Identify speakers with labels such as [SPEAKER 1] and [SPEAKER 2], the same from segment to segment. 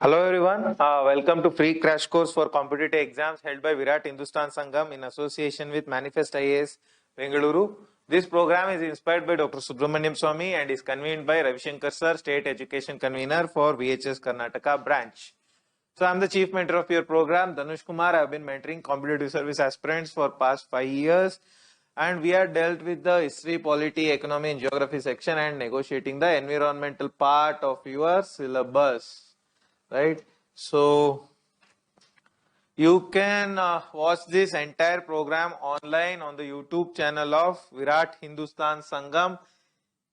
[SPEAKER 1] Hello everyone, welcome to free crash course for competitive exams held by Virat Hindustan Sangam in association with Manifest IAS Bengaluru. This program is inspired by Dr. Subramaniam Swamy and is convened by Ravi Shankar Sir, State Education Convener for VHS Karnataka branch. So I'm the chief mentor of your program, Dhanush Kumar. I've been mentoring competitive service aspirants for past 5 years. And we have dealt with the history, polity, economy and geography section and negotiating the environmental part of your syllabus. Right, so you can watch this entire program online on the YouTube channel of Virat Hindustan Sangam.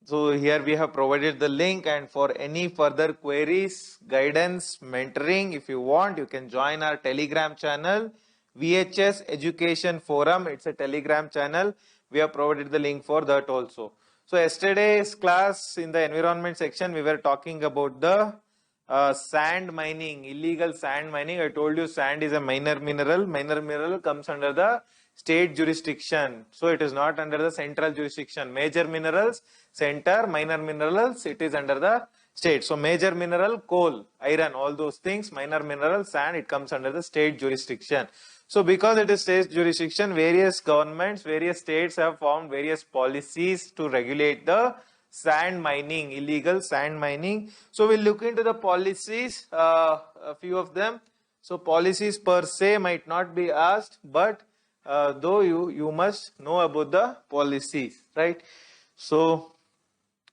[SPEAKER 1] So here we have provided the link, and for any further queries, guidance, mentoring, if you want, you can join our Telegram channel, VHS Education Forum. It's a Telegram channel. We have provided the link for that also. So yesterday's class in the environment section, we were talking about the sand mining, illegal sand mining. I told you sand is a minor mineral. Minor mineral comes under the state jurisdiction. So it is not under the central jurisdiction. Major minerals, center, minor minerals, it is under the state. So major mineral, coal, iron, all those things. Minor mineral, sand, it comes under the state jurisdiction. So because it is state jurisdiction, various governments, various states have formed various policies to regulate the sand mining, illegal sand mining. So we'll look into the policies, a few of them. So policies per se might not be asked, but though you must know about the policies, right? So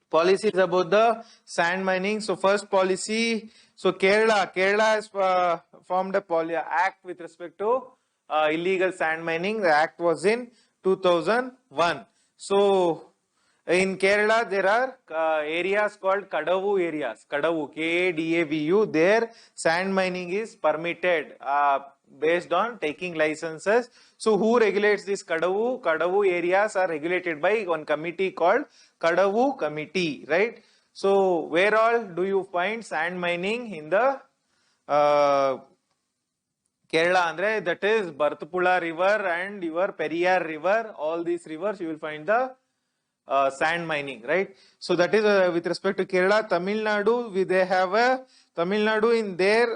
[SPEAKER 1] policies about the sand mining. So first policy, so Kerala has formed a act with respect to illegal sand mining. The act was in 2001. So in Kerala, there are areas called Kadavu areas. Kadavu, K-A-D-A-V-U. There, sand mining is permitted based on taking licenses. So, who regulates this Kadavu? Kadavu areas are regulated by one committee called Kadavu Committee, right? So, where all do you find sand mining in the Kerala? Andre, that is Bhartapuzha river and your Periyar river. All these rivers you will find the sand mining, right? So that is with respect to Kerala. Tamil Nadu, they have a Tamil Nadu in there.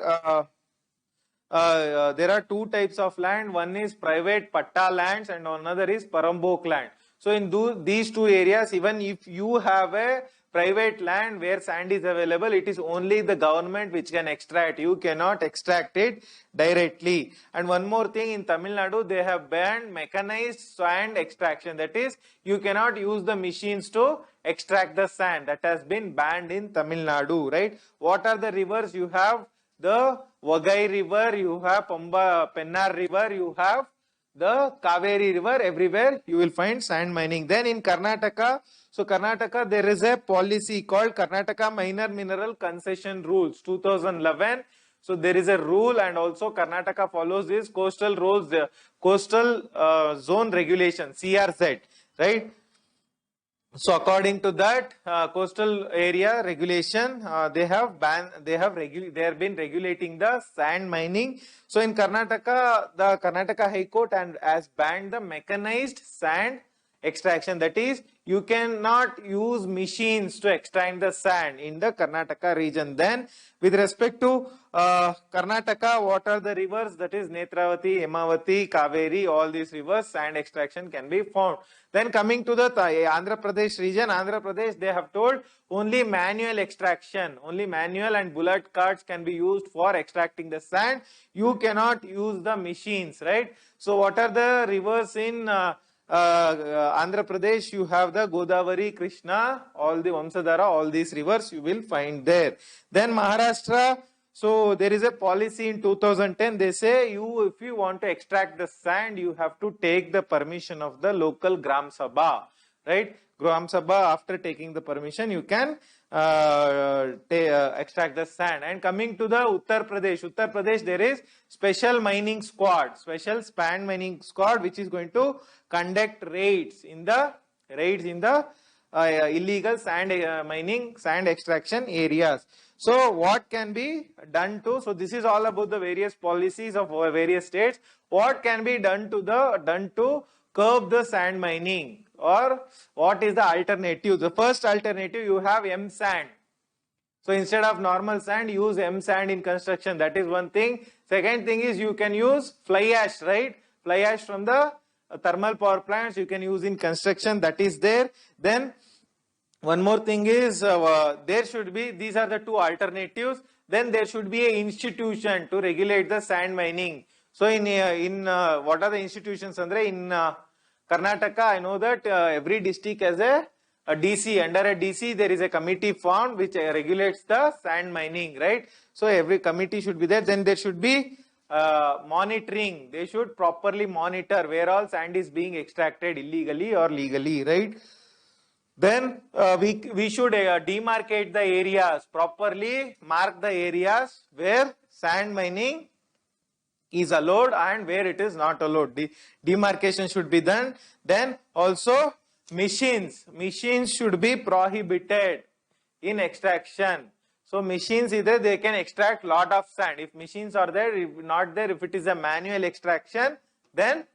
[SPEAKER 1] There are two types of land. One is private patta lands and another is Parambok land. So in these two areas, even if you have a private land where sand is available, it is only the government which can extract. You cannot extract it directly. And one more thing, in Tamil Nadu, they have banned mechanized sand extraction. That is, you cannot use the machines to extract the sand. That has been banned in Tamil Nadu, right? What are the rivers? You have the Vagai river, you have Pennar river, you have the Kaveri river. Everywhere you will find sand mining. Then in Karnataka, so Karnataka, there is a policy called Karnataka Minor Mineral Concession Rules 2011. So there is a rule, and also Karnataka follows this coastal rules, the coastal zone regulation, CRZ, right? So according to that coastal area regulation, they have been regulating the sand mining. So in Karnataka, the Karnataka High Court has banned the mechanized sand extraction. That is, you cannot use machines to extract the sand in the Karnataka region. Then with respect to Karnataka, what are the rivers? That is Netravati, Hemavati, Kaveri, all these rivers, sand extraction can be found. Then coming to the Andhra Pradesh region, Andhra Pradesh, they have told only manual extraction, only manual and bullock carts can be used for extracting the sand. You cannot use the machines, right? So what are the rivers in Andhra Pradesh? You have the Godavari, Krishna, all the Vamsadhara, all these rivers you will find there. Then Maharashtra, so there is a policy in 2010. They say if you want to extract the sand, you have to take the permission of the local Gram Sabha, right? Gram Sabha, after taking the permission, you can extract the sand. And coming to the Uttar Pradesh, there is special mining squad, special sand mining squad, which is going to conduct raids in the illegal sand mining, sand extraction areas. So what can be done to, so this is all about the various policies of various states. What can be done to curb the sand mining, or what is the alternative? The first alternative, you have M sand. So instead of normal sand, use M sand in construction. That is one thing. Second thing is you can use fly ash, right? Fly ash from the thermal power plants you can use in construction. That is there. Then one more thing is there should be, these are the two alternatives. Then there should be a institution to regulate the sand mining. So in what are the institutions andre in Karnataka? I know that every district has a DC. Under a DC there is a committee formed which regulates the sand mining, right? So every committee should be there. Then there should be monitoring. They should properly monitor where all sand is being extracted illegally or legally, right? Then we should demarcate the areas, properly mark the areas where sand mining is allowed and where it is not allowed. Demarcation should be done. Then also machines should be prohibited in extraction. So machines either they can extract lot of sand. If machines are there, if not there, if it is a manual extraction, then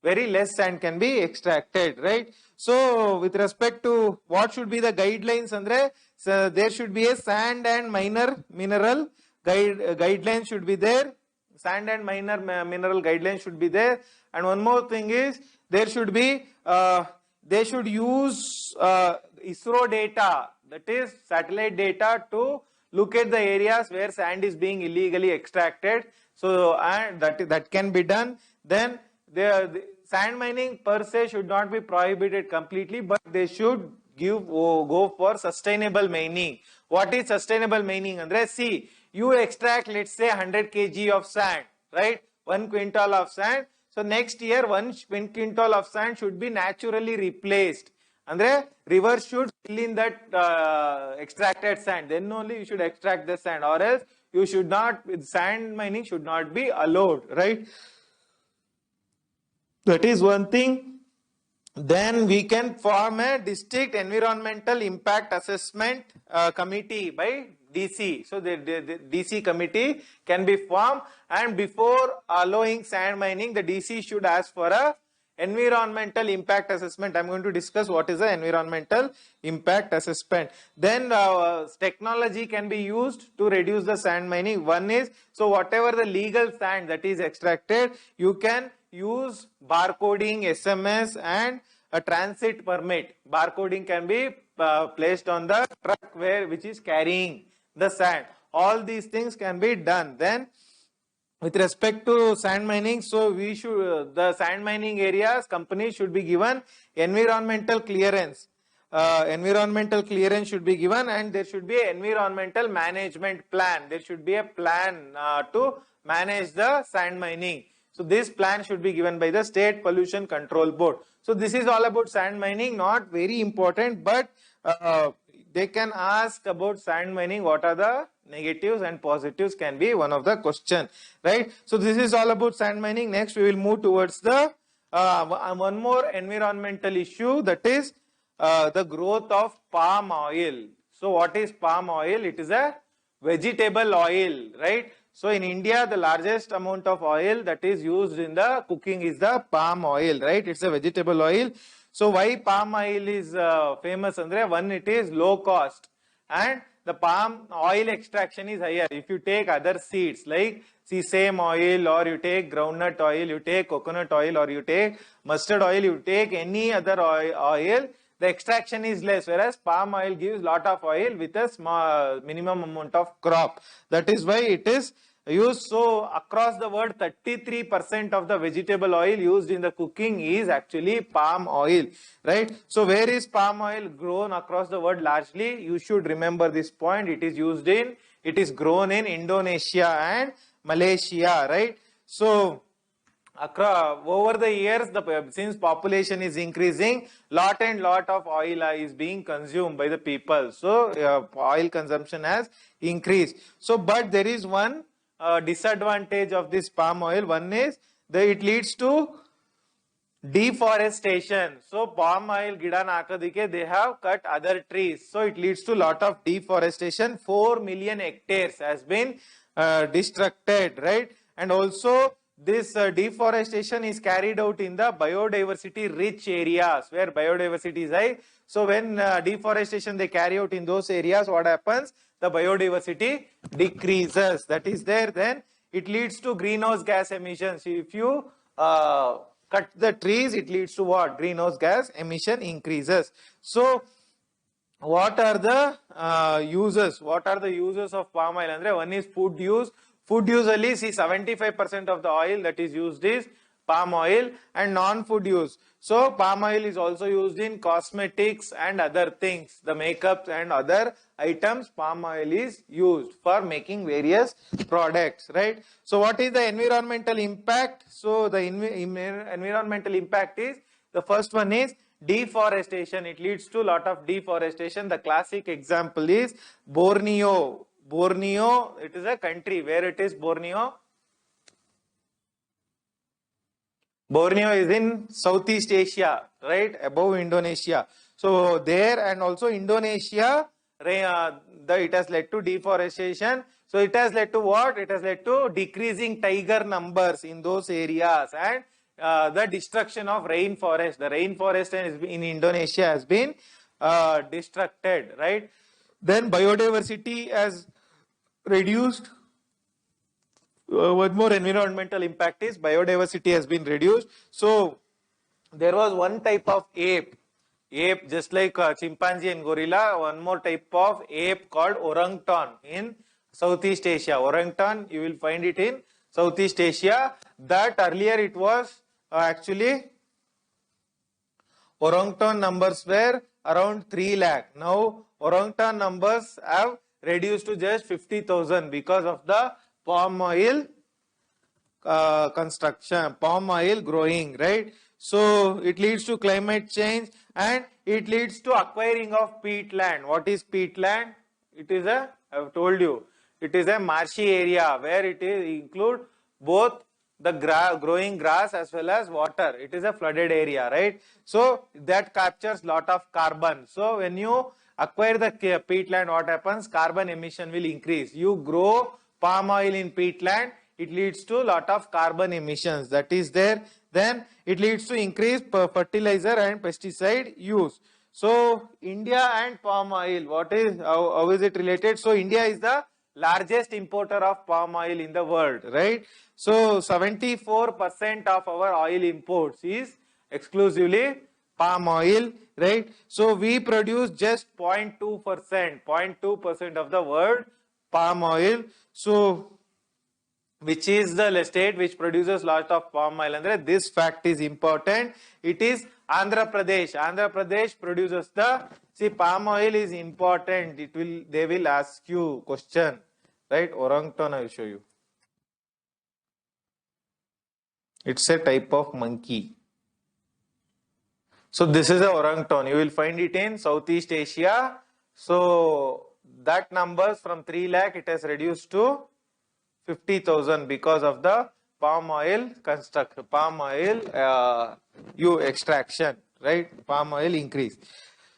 [SPEAKER 1] very less sand can be extracted, right? So with respect to what should be the guidelines, Andre, so there should be a sand and mineral guidelines should be there. Sand and mineral guidelines should be there. And one more thing is there should be they should use ISRO data, that is satellite data, to look at the areas where sand is being illegally extracted. So and that can be done. Then the sand mining per se should not be prohibited completely, but they should go for sustainable mining. What is sustainable mining? Andre, see, you extract, let's say 100 kg of sand, right? 1 quintal of sand. So next year 1 quintal of sand should be naturally replaced. Andre, river should fill in that extracted sand. Then only you should extract the sand, or else you should not, sand mining should not be allowed, right? That is one thing. Then we can form a district environmental impact assessment committee by DC. So the DC committee can be formed, and before allowing sand mining, the DC should ask for a environmental impact assessment. I'm going to discuss what is the environmental impact assessment. Then technology can be used to reduce the sand mining. One is, so whatever the legal sand that is extracted, you can use barcoding, SMS, and a transit permit. Barcoding can be placed on the truck which is carrying the sand. All these things can be done. Then with respect to sand mining, so we should, the sand mining areas, companies should be given environmental clearance. Environmental clearance should be given, and there should be an environmental management plan. There should be a plan to manage the sand mining. So this plan should be given by the State Pollution Control Board. So this is all about sand mining, not very important, but they can ask about sand mining, what are the negatives and positives can be one of the question, right? So this is all about sand mining. Next we will move towards the one more environmental issue, that is the growth of palm oil. So what is palm oil? It is a vegetable oil, right? So in India, the largest amount of oil that is used in the cooking is the palm oil, right? It's a vegetable oil. So why palm oil is famous, Andre? One, it is low cost, and the palm oil extraction is higher. If you take other seeds like sesame oil, or you take groundnut oil, you take coconut oil, or you take mustard oil, you take any other oil, the extraction is less, whereas palm oil gives lot of oil with a small minimum amount of crop. That is why it is used. So across the world, 33% of the vegetable oil used in the cooking is actually palm oil, right? So where is palm oil grown across the world largely? You should remember this point. It is grown in Indonesia and Malaysia, right? So over the years, since population is increasing, lot of oil is being consumed by the people. So oil consumption has increased. So but there is one disadvantage of this palm oil. One is that it leads to deforestation. So palm oil gidan hakadike, they have cut other trees. So it leads to lot of deforestation. 4 million hectares has been destructed, right? And also this deforestation is carried out in the biodiversity rich areas where biodiversity is high. So when deforestation they carry out in those areas, what happens? The biodiversity decreases. That is there. Then it leads to greenhouse gas emissions. If you cut the trees, it leads to what? Greenhouse gas emission increases. So what are the uses? What are the uses of palm oil? Andre, one is food use. Food usually see 75% of the oil that is used is palm oil, and non-food use. So palm oil is also used in cosmetics and other things, the makeups and other items. Palm oil is used for making various products, right? So what is the environmental impact? So the environmental impact is, the first one is deforestation. It leads to a lot of deforestation. The classic example is Borneo. Borneo, it is a country. Where it is Borneo? Borneo is in Southeast Asia, right? Above Indonesia. So there, and also Indonesia, it has led to deforestation. So it has led to what? It has led to decreasing tiger numbers in those areas, and the destruction of rainforest. The rainforest in Indonesia has been destructed, right? Then biodiversity has reduced. One more environmental impact is biodiversity has been reduced. So there was one type of ape, just like chimpanzee and gorilla, one more type of ape called orangutan in Southeast Asia. Orangutan, you will find it in Southeast Asia. That earlier it was actually orangutan numbers were around 3 lakh. Now orangutan numbers have reduced to just 50,000 because of the palm oil construction, palm oil growing, right? So it leads to climate change, and it leads to acquiring of peatland. What is peatland? It is a, I have told you, it is a marshy area where it is include both the growing grass as well as water. It is a flooded area, right? So that captures lot of carbon. So when you acquire the peatland, what happens? Carbon emission will increase. You grow palm oil in peatland, it leads to lot of carbon emissions that is there. Then it leads to increased fertilizer and pesticide use. So India and palm oil, what is, how is it related? So India is the largest importer of palm oil in the world, right? So 74% of our oil imports is exclusively palm oil, right? So we produce just 0.2% of the world palm oil. So which is the state which produces lot of palm oil? And this fact is important. It is Andhra Pradesh. Andhra Pradesh produces the, see, palm oil is important. It will, they will ask you question, right? Orangutan, I will show you. It's a type of monkey. So this is a orangutan. You will find it in Southeast Asia. So that numbers from 3 lakh, it has reduced to 50,000 because of the palm oil extraction, right? Palm oil increase.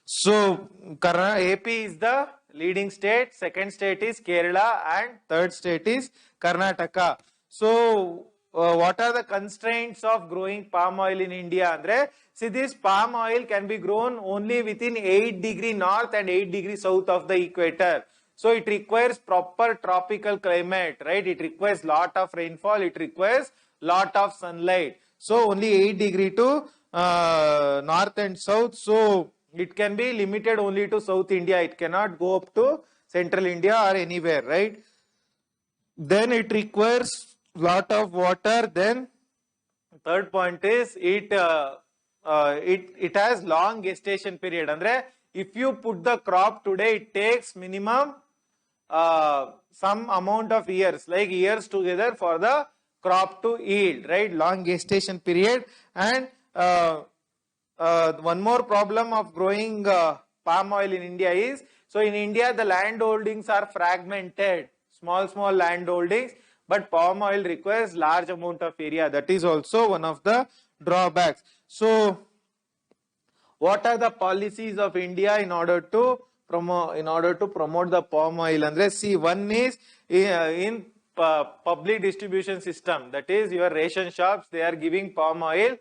[SPEAKER 1] So AP is the leading state, second state is Kerala, and third state is Karnataka. So what are the constraints of growing palm oil in India? Andre, see, this palm oil can be grown only within 8 degree north and 8 degree south of the equator. So it requires proper tropical climate, right? It requires lot of rainfall, it requires lot of sunlight. So only 8 degree to north and south. So it can be limited only to South India. It cannot go up to Central India or anywhere, right? Then it requires lot of water. Then third point is it has long gestation period. Andre, if you put the crop today, it takes minimum some amount of years, like years together for the crop to yield, right? Long gestation period. And one more problem of growing palm oil in India is, so in India the land holdings are fragmented, small land holdings, but palm oil requires large amount of area. That is also one of the drawbacks. So what are the policies of India in order to promote the palm oil? And let's see, one is in public distribution system, that is your ration shops, they are giving palm oil.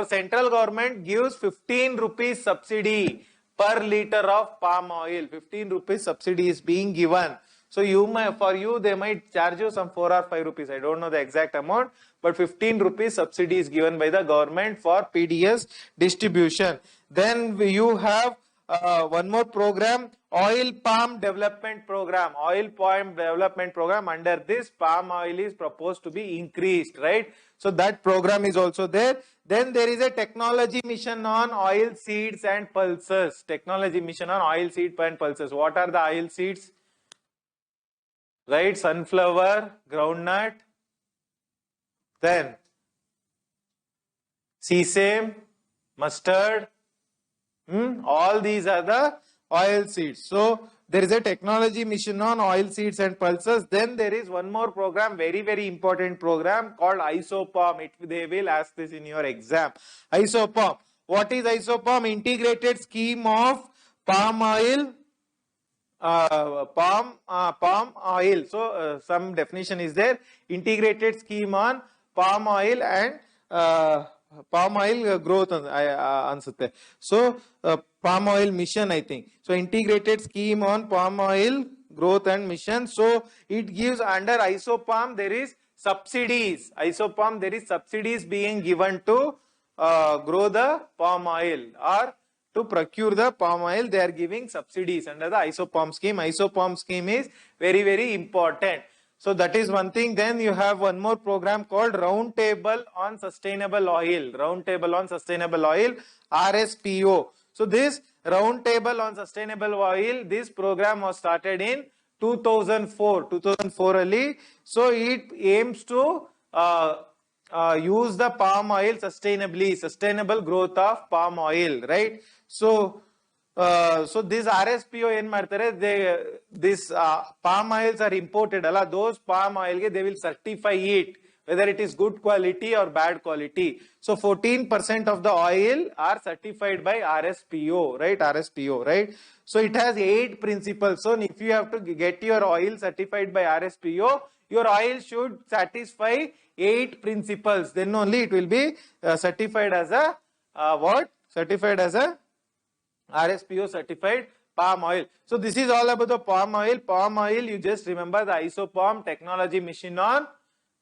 [SPEAKER 1] Central government gives 15 rupees subsidy per liter of palm oil. 15 rupees subsidy is being given. So for you they might charge you some 4 or 5 rupees. I don't know the exact amount, but 15 rupees subsidy is given by the government for PDS distribution. Then you have one more program, oil palm development program. Oil palm development program. Under this, palm oil is proposed to be increased, right? So that program is also there. Then there is a technology mission on oil seeds and pulses. Technology mission on oil seed and pulses. What are the oil seeds? Right, sunflower, groundnut, then sesame, mustard, all these are the oil seeds. So there is a technology mission on oil seeds and pulses. Then there is one more program, very, very important program called ISOPALM. They will ask this in your exam. ISOPALM. What is ISOPALM? Integrated scheme of palm oil. Palm oil. So some definition is there. Integrated scheme on palm oil and palm oil growth ansutte. So palm oil mission, I think. So integrated scheme on palm oil growth and mission. So it gives under ISOPALM there is subsidies. ISOPALM there is subsidies being given to grow the palm oil, or to procure the palm oil, they are giving subsidies under the ISOPALM scheme. ISOPALM scheme is very, very important. So that is one thing. Then you have one more program called Roundtable on Sustainable Oil. Roundtable on Sustainable Oil, RSPO. So this Roundtable on Sustainable Oil, this program was started in 2004 early. So it aims to use the palm oil sustainably, sustainable growth of palm oil, right? So this RSPO ಏನ್ ಮಾಡ್ತಾರೆ, this palm oils are imported ಅಲ್ಲ, those palm oil ಗೆ they will certify it whether it is good quality or bad quality. So 14% of the oil are certified by RSPO, right? RSPO, right? So it has 8 principles. So if you have to get your oil certified by RSPO, your oil should satisfy 8 principles. Then only it will be certified as a what? Certified as a RSPO certified palm oil. So this is all about the palm oil. Palm oil, you just remember the ISOPALM technology mission on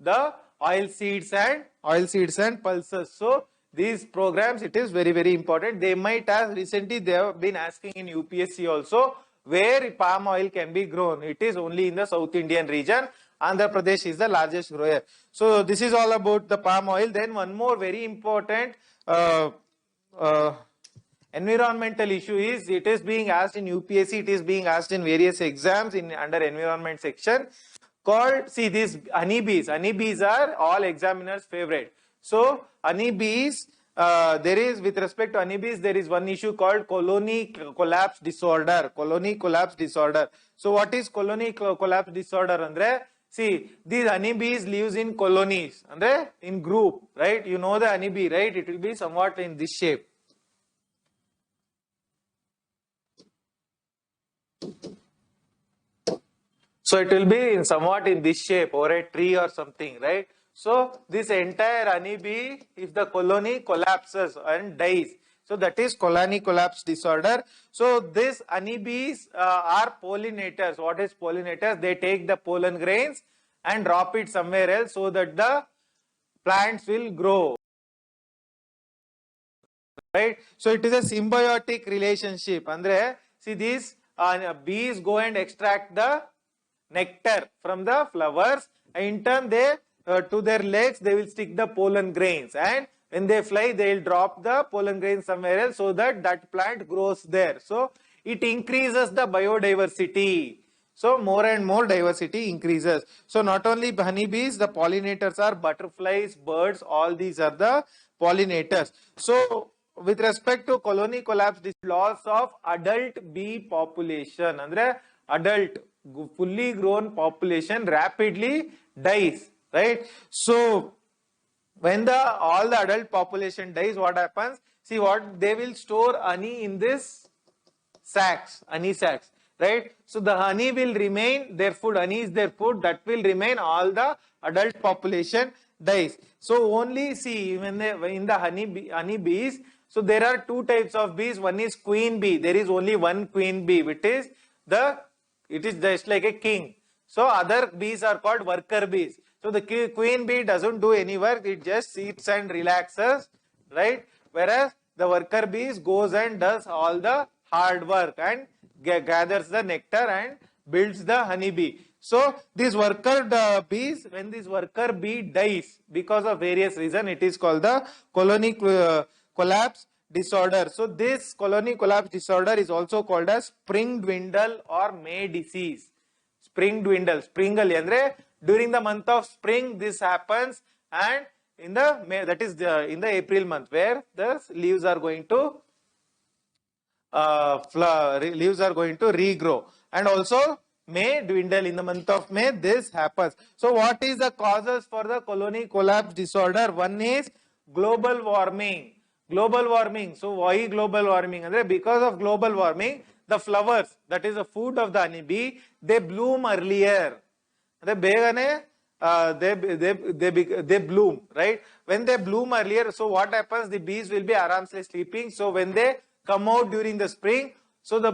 [SPEAKER 1] the oil seeds and pulses. So these programs, it is very, very important. They might ask, recently they have been asking in UPSC also, where palm oil can be grown. It is only in the South Indian region. Andhra Pradesh is the largest grower. So this is all about the palm oil. Then one more very important environmental issue is, it is being asked in UPSC, it is being asked in various exams in under environment section, called, see, these honeybees. Honeybees are all examiners' favorite. So honeybees, there is, with respect to honeybees, there is one issue called colony collapse disorder. Colony collapse disorder. So what is colony collapse disorder? Andre, see, these honeybees lives in colonies, andre, in group, right? You know the honeybee, right? It will be somewhat in this shape. So it will be in somewhat in this shape, or a tree or something, right? So this entire honeybee, if the colony collapses and dies, so that is colony collapse disorder. So these honeybees are pollinators. What is pollinators? They take the pollen grains and drop it somewhere else so that the plants will grow, right? So it is a symbiotic relationship. Andre, see, these bees go and extract the nectar from the flowers, and in turn they to their legs they will stick the pollen grains, and when they fly they will drop the pollen grains somewhere else so that that plant grows there. So it increases the biodiversity. So more and more diversity increases. So not only honeybees, the pollinators are butterflies, birds, all these are the pollinators. So with respect to colony collapse, this loss of adult bee population, andre adult fully grown population rapidly dies, right? So when all the adult population dies, what happens? See, what they will store honey in this sacks, honey sacks. right? So the honey will remain their food, honey is their food, that will remain, all the adult population dies. So only see when they, in the honey bees, so there are two types of bees. One is queen bee, there is only one queen bee, which is it is just like a king. So other bees are called worker bees. So the queen bee doesn't do any work, it just sits and relaxes, right? Whereas the worker bees goes and does all the hard work and gathers the nectar and builds the honeybee. So these worker bees, when this worker bee dies because of various reasons, it is called the colony collapse disorder. So this colony collapse disorder is also called as spring dwindle or May disease. Spring dwindle, springle andre during the month of spring this happens, and in the May, that is in the April month, where the leaves are going to leaves are going to regrow, and also May dwindle, in the month of May this happens. So what is the causes for the colony collapse disorder? One is global warming. Global warming. So why global warming? Because of global warming, the flowers, that is the food of the honeybee, they bloom earlier. They bloom, right? When they bloom earlier, so what happens? The bees will be aramsely sleeping. So when they come out during the spring, so the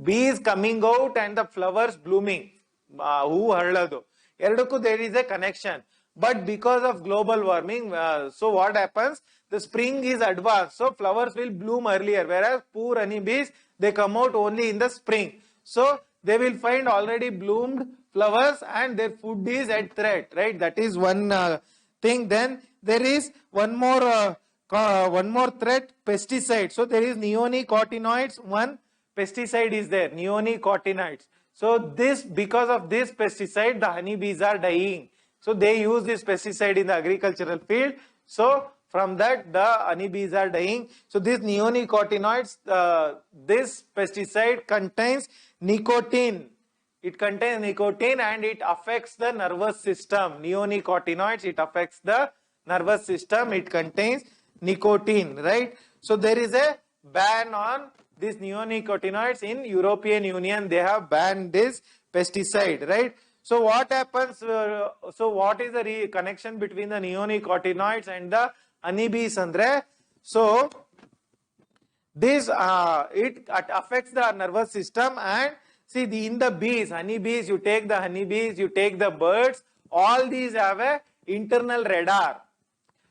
[SPEAKER 1] bees coming out and the flowers blooming. There is a connection. But because of global warming, so what happens? The spring is advanced, so flowers will bloom earlier, whereas poor honeybees, they come out only in the spring. So they will find already bloomed flowers and their food is at threat, right? That is one thing. Then there is one more threat, pesticide. So there is neonicotinoids, one pesticide is there, neonicotinoids. So this, because of this pesticide, the honeybees are dying. So they use this pesticide in the agricultural field. So from that, the honeybees are dying. So these neonicotinoids, this pesticide contains nicotine. It contains nicotine and it affects the nervous system. Neonicotinoids, it affects the nervous system. It contains nicotine, right? So there is a ban on these neonicotinoids in European Union. They have banned this pesticide, right? So what happens? So what is the connection between the neonicotinoids and the honeybees, Andre? So this it affects the nervous system, and see in the bees, honeybees, you take the honeybees, you take the birds, all these have a internal radar.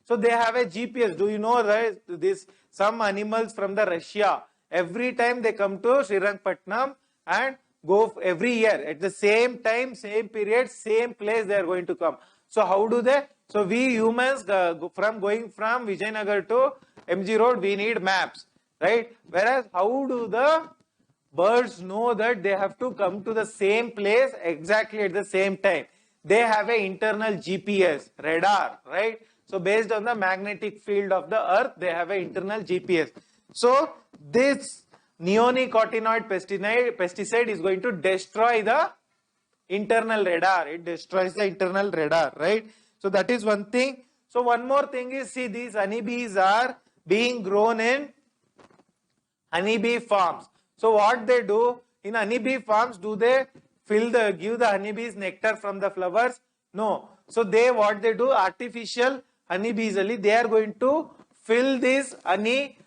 [SPEAKER 1] So they have a GPS. Do you know that this some animals from the Russia, every time they come to Srirangpatnam and go every year at the same time, same period, same place they are going to come. So how do they? So we humans going from Vijayanagar to MG Road, we need maps, right? Whereas how do the birds know that they have to come to the same place exactly at the same time? They have an internal GPS, radar, right? So based on the magnetic field of the earth, they have an internal GPS. So this neonicotinoid pesticide is going to destroy the internal radar. It destroys the internal radar, right? So that is one thing. So one more thing is, see, these honeybees are being grown in honeybee farms. So what they do in honeybee farms, do they give the honeybees nectar from the flowers? No. So what they do, artificial honeybees, they are going to fill these honey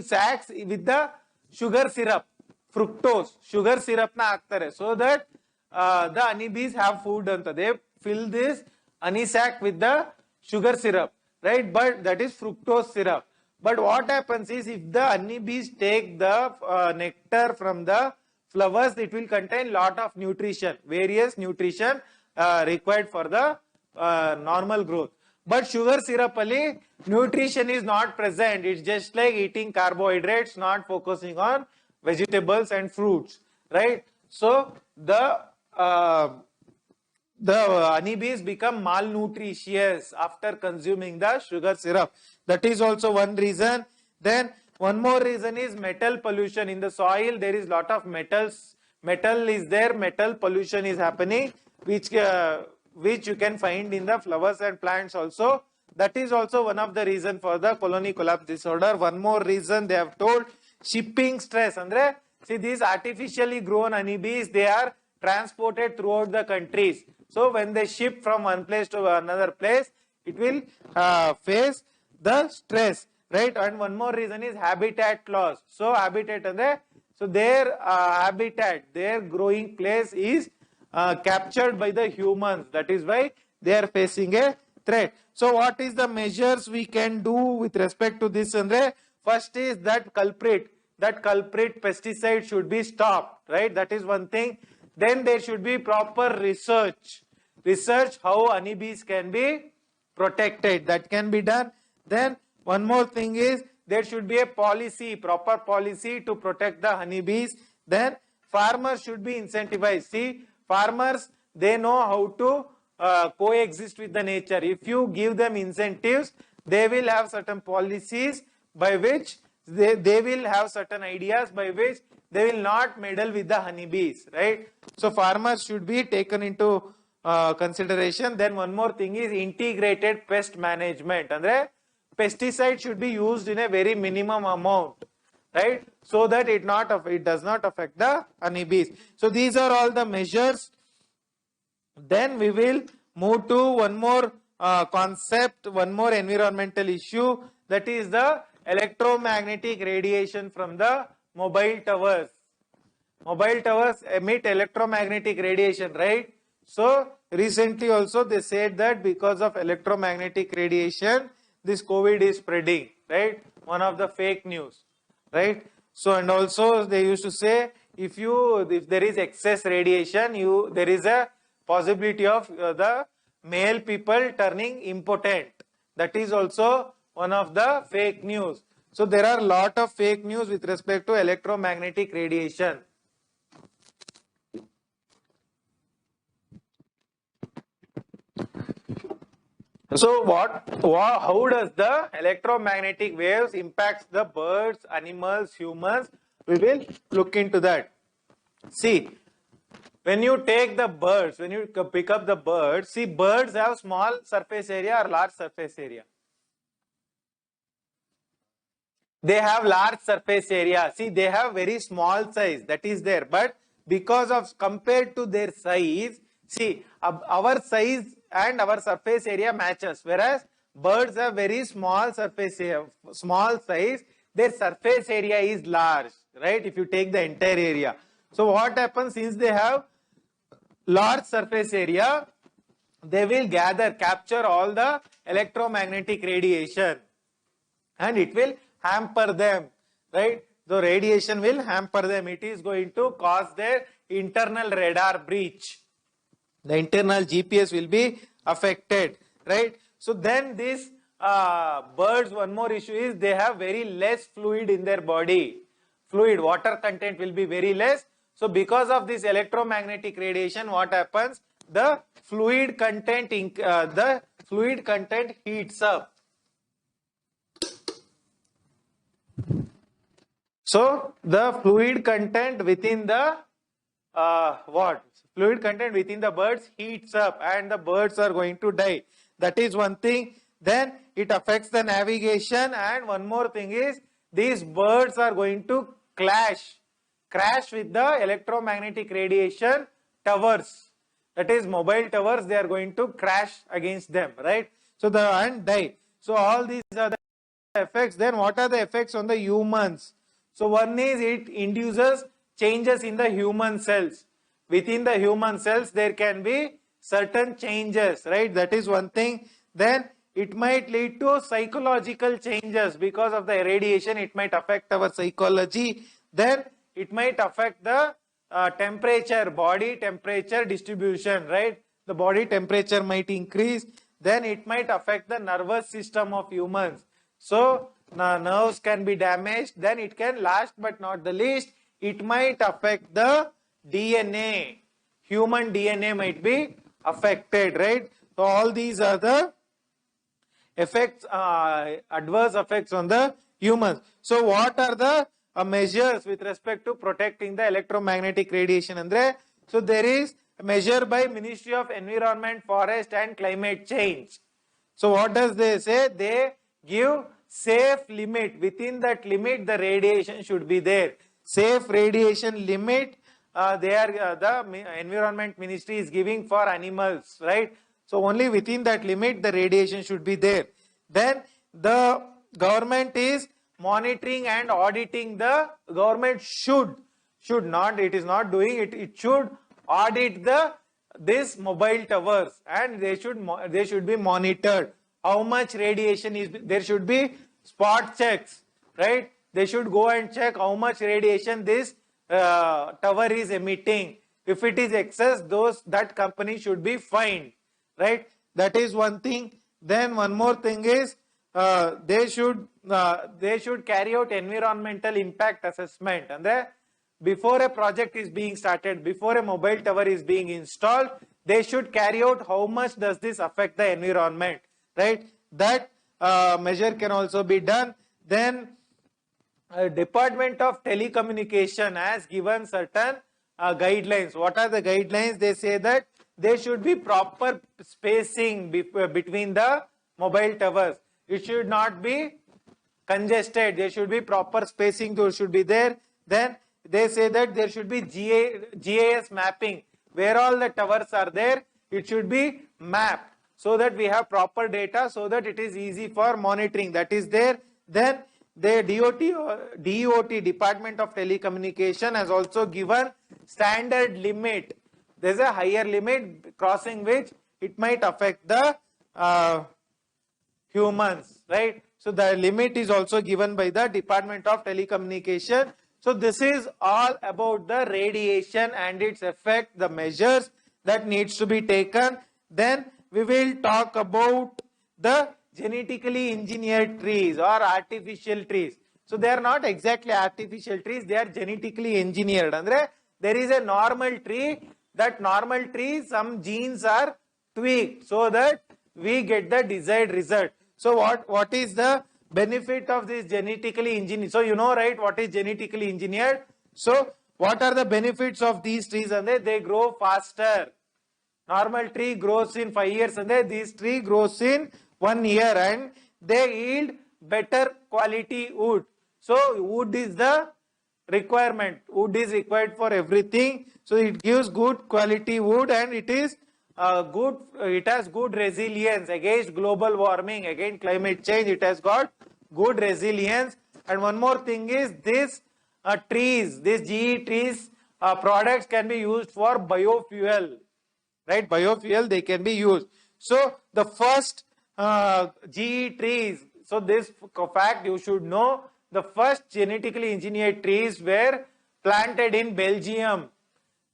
[SPEAKER 1] sacs with the sugar syrup, fructose, sugar syrup na haktare, so that the honeybees have food. They fill this honey sac with the sugar syrup, right? But that is fructose syrup. But what happens is, if the honeybees take the nectar from the flowers, it will contain lot of nutrition, various nutrition required for the normal growth. But sugar syrup ali, nutrition is not present. It's just like eating carbohydrates, not focusing on vegetables and fruits, right? So the honeybees become malnutritious after consuming the sugar syrup. That is also one reason. Then one more reason is metal pollution. In the soil, there is lot of metals. Metal is there. Metal pollution is happening, which you can find in the flowers and plants also. That is also one of the reason for the colony collapse disorder. One more reason they have told, shipping stress. Andre, See, these artificially grown honeybees, they are transported throughout the countries. So when they ship from one place to another place, it will face the stress, right? And one more reason is habitat loss. So habitat and so their habitat, their growing place is captured by the humans. That is why they are facing a threat. So what is the measures we can do with respect to this, Andre? First is that culprit pesticide should be stopped, right? That is one thing. Then there should be proper research how honeybees can be protected. That can be done. Then one more thing is there should be a policy, proper policy to protect the honeybees. Then farmers should be incentivized. See, farmers, they know how to coexist with the nature. If you give them incentives, they will have certain policies by which they will have certain ideas by which they will not meddle with the honeybees, right? So farmers should be taken into consideration. Then one more thing is integrated pest management. Andre, pesticide should be used in a very minimum amount, right? So that it does not affect the honeybees. So these are all the measures. Then we will move to one more concept, one more environmental issue, that is the electromagnetic radiation from the mobile towers. Mobile towers emit electromagnetic radiation, right? So recently also they said that because of electromagnetic radiation, this COVID is spreading, right? One of the fake news, right? So, and also they used to say if there is excess radiation, there is a possibility of the male people turning impotent. That is also one of the fake news. So there are a lot of fake news with respect to electromagnetic radiation. So how does the electromagnetic waves impact the birds, animals, humans? We will look into that. See, when you take the birds, when you pick up the birds, see, birds have small surface area or large surface area. They have large surface area. See, they have very small size, that is there. But because of, compared to their size, see, our size and our surface area matches. Whereas birds have very small surface area, small size, their surface area is large, right? If you take the entire area. So what happens, since they have large surface area, they will capture all the electromagnetic radiation, and it will hamper them, right? The radiation will hamper them. It is going to cause their internal radar breach. The internal GPS will be affected, right? So then these birds, one more issue is they have very less fluid in their body. Water content will be very less. So because of this electromagnetic radiation, what happens? The fluid content heats up. So the fluid content within the fluid content within the birds heats up, and the birds are going to die. That is one thing. Then it affects the navigation, and one more thing is these birds are going to crash with the electromagnetic radiation towers. That is mobile towers, they are going to crash against them, right? So and die. So all these are the effects. Then what are the effects on the humans? So one is it induces changes in the human cells. Within the human cells, there can be certain changes, right? That is one thing. Then it might lead to psychological changes because of the radiation. It might affect our psychology. Then it might affect the temperature, body temperature distribution, right? The body temperature might increase. Then it might affect the nervous system of humans. So nerves can be damaged. Then it can, last but not the least, it might affect the DNA. Human DNA might be affected, right? So all these are the effects, adverse effects on the humans. So what are the measures with respect to protecting the electromagnetic radiation, Andre? So there is a measure by Ministry of Environment, Forest and Climate Change. So what does they say? They give safe limit. Within that limit, the radiation should be there. safe radiation limit the environment ministry is giving for animals, right? So only within that limit the radiation should be there. Then the government is monitoring and auditing. The government should not, it is not doing it, it should audit this mobile towers, and they should be monitored. How much radiation is there, should be spot checks, right? They should go and check how much radiation this tower is emitting. If it is excess, that company should be fined, right? That is one thing. Then one more thing is they should carry out environmental impact assessment, and before a project is being started, before a mobile tower is being installed, they should carry out how much does this affect the environment, right? That measure can also be done. Then Department of Telecommunication has given certain guidelines. What are the guidelines? They say that there should be proper spacing between the mobile towers. It should not be congested. There should be proper spacing, there should be there. Then they say that there should be GIS mapping. Where all the towers are there, it should be mapped so that we have proper data, so that it is easy for monitoring. That is there. Then the DOT, Department of Telecommunication, has also given standard limit. There is a higher limit crossing which it might affect the humans, right? So the limit is also given by the Department of Telecommunication. So this is all about the radiation and its effect, the measures that needs to be taken. Then we will talk about the genetically engineered trees or artificial trees. So they are not exactly artificial trees, they are genetically engineered. Andre, there is a normal tree, that normal tree, some genes are tweaked so that we get the desired result. So what is the benefit of this genetically engineered? So you know, right, what is genetically engineered? So what are the benefits of these trees? And they grow faster. Normal tree grows in 5 years, and this tree grows in 1 year, and they yield better quality wood. So wood is the requirement. Wood is required for everything. So it gives good quality wood, and it is it has good resilience against global warming, against climate change. It has got good resilience. And one more thing is this trees, these GE trees products can be used for biofuel, right? Biofuel, they can be used. So the first GE trees, so this fact you should know, the first genetically engineered trees were planted in Belgium.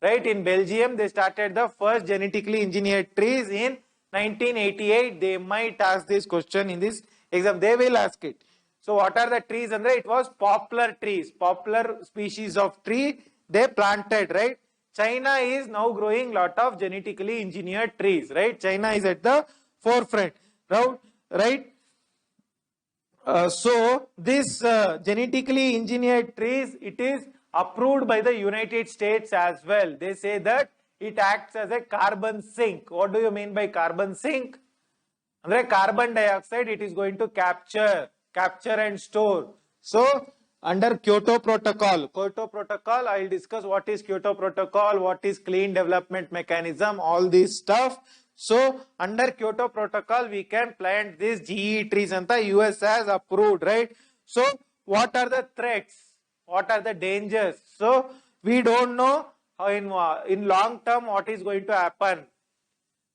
[SPEAKER 1] Right, in Belgium, they started the first genetically engineered trees in 1988. They might ask this question in this exam. They will ask it. So what are the trees? And it was poplar trees, popular species of tree they planted, right? China is now growing lot of genetically engineered trees, right? China is at the forefront, right? So this genetically engineered trees, it is approved by the United States as well. They say that it acts as a carbon sink. What do you mean by carbon sink? Andre carbon dioxide it is going to capture and store. So under Kyoto Protocol, I will discuss what is Kyoto Protocol, what is clean development mechanism, all this stuff. So under Kyoto Protocol, we can plant these GE trees and the US has approved, right? So what are the threats? What are the dangers? So we don't know how in long term what is going to happen,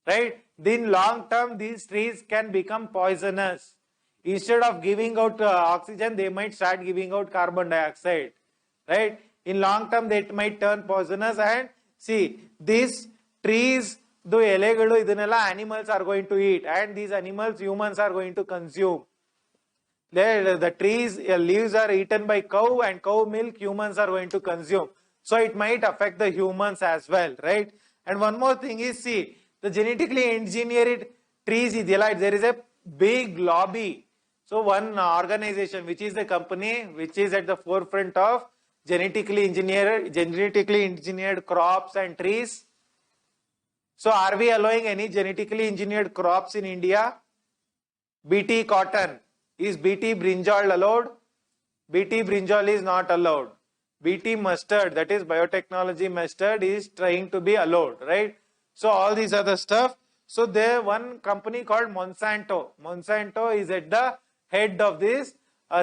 [SPEAKER 1] right? In long term, these trees can become poisonous. Instead of giving out oxygen, they might start giving out carbon dioxide, right? In long term, they might turn poisonous. And see, these trees, the elegadu idanella animals are going to eat, and these animals humans are going to consume. The trees leaves are eaten by cow, and cow milk humans are going to consume. So it might affect the humans as well, right? And one more thing is, see, the genetically engineered trees, there is a big lobby. So one organization, which is the company which is at the forefront of genetically engineered crops and trees. So are we allowing any genetically engineered crops in India? BT cotton. Is BT brinjal allowed? BT brinjal is not allowed. BT mustard, that is biotechnology mustard, is trying to be allowed, right? So all these other stuff. So there one company called Monsanto. Monsanto is at the head of this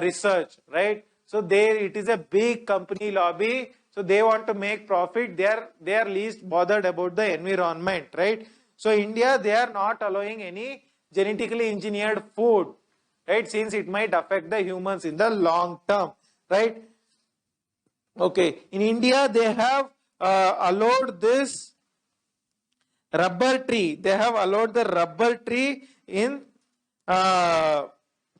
[SPEAKER 1] research, right? So there it is a big company lobby. So they want to make profit. They are least bothered about the environment, right? So India, they are not allowing any genetically engineered food, right? Since it might affect the humans in the long term, right? Okay, in India they have allowed this rubber tree. They have allowed the rubber tree in uh,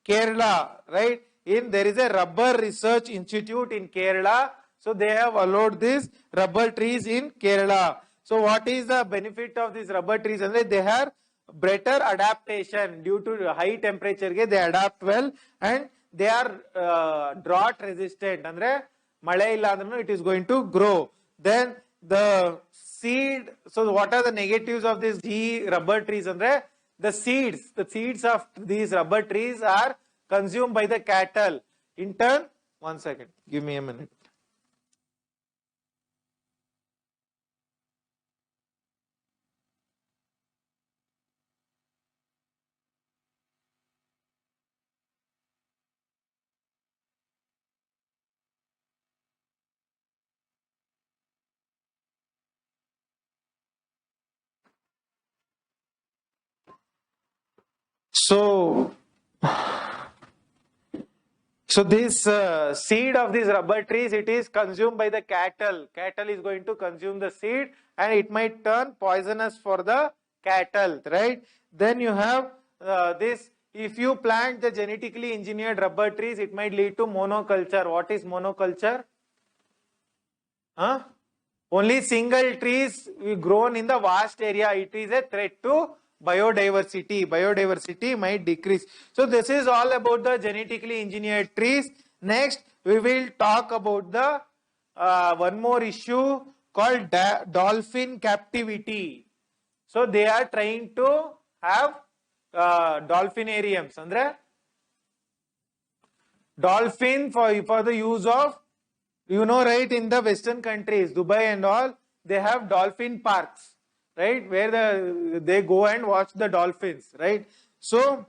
[SPEAKER 1] Kerala, right? There is a rubber research institute in Kerala. So they have allowed these rubber trees in Kerala. So what is the benefit of these rubber trees? And they have better adaptation due to high temperature. They adapt well and they are drought resistant. Andre male illa andrunu it is going to grow. Then the seed. So what are the negatives of these rubber trees? Andre the seeds of these rubber trees are consumed by the cattle. In turn, 1 second, give me a minute. So this seed of these rubber trees, it is consumed by the cattle. Cattle is going to consume the seed and it might turn poisonous for the cattle, right? Then you have this, if you plant the genetically engineered rubber trees, it might lead to monoculture. What is monoculture? Huh? Only single trees grown in the vast area. It is a threat to biodiversity. Biodiversity might decrease. So this is all about the genetically engineered trees. Next, we will talk about the one more issue called dolphin captivity. So they are trying to have dolphinariums. Andre dolphin for the use of, you know, right, in the Western countries, Dubai and all, they have dolphin parks, right, where they go and watch the dolphins, right? So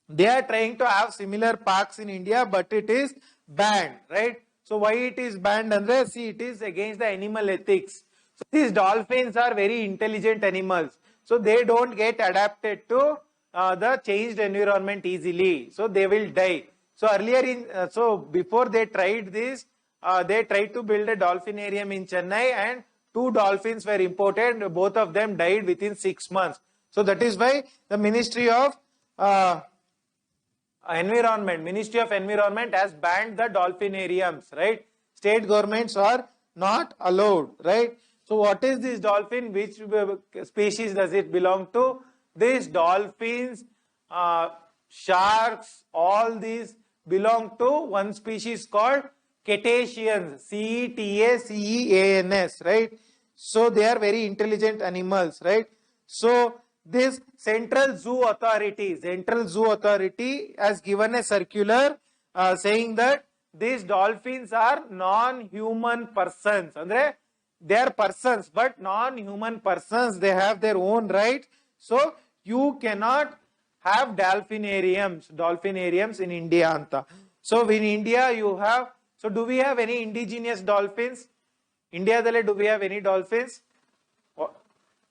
[SPEAKER 1] they are trying to have similar parks in India, but it is banned, right? So why it is banned? Andre, see, it is against the animal ethics. So these dolphins are very intelligent animals, so they don't get adapted to the changed environment easily, so they will die. So earlier so before they tried this, they tried to build a dolphinarium in Chennai and 2 dolphins were imported. Both of them died within 6 months. So that is why the Ministry of Ministry of Environment has banned the dolphinariums, right? State governments are not allowed, right? So what is this dolphin? Which species does it belong to? These dolphins, sharks, all these belong to one species called cetaceans, Cetaceans, right? So they are very intelligent animals, right? So this Central Zoo Authority has given a circular saying that these dolphins are non-human persons. Andre, they are persons, but non-human persons. They have their own rights. So you cannot have dolphinariums in India. Anta. So in India you have, so do we have any indigenous dolphins? India dale, do we have any dolphins?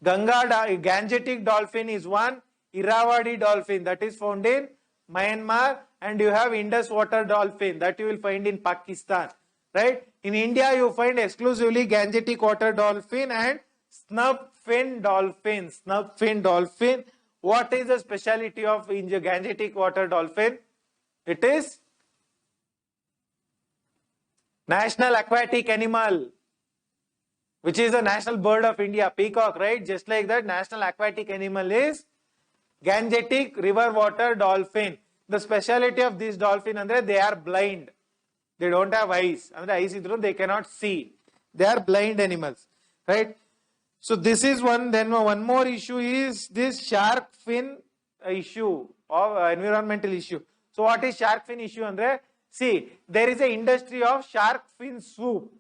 [SPEAKER 1] Gangetic dolphin is one, Irrawaddy dolphin that is found in Myanmar, and you have Indus water dolphin that you will find in Pakistan, right? In India you find exclusively Gangetic water dolphin and snub-fin dolphin. Snub-fin dolphin. What is the speciality of Gangetic water dolphin? It is national aquatic animal, which is the national bird of India, peacock, right? Just like that, national aquatic animal is Gangetic river water dolphin. The speciality of this dolphin, andre, they are blind. They don't have eyes. Andre, eyes idru, they cannot see. They are blind animals, right? So this is one. Then one more issue is this shark fin issue or environmental issue. So what is shark fin issue, andre? See, there is an industry of shark fin soup.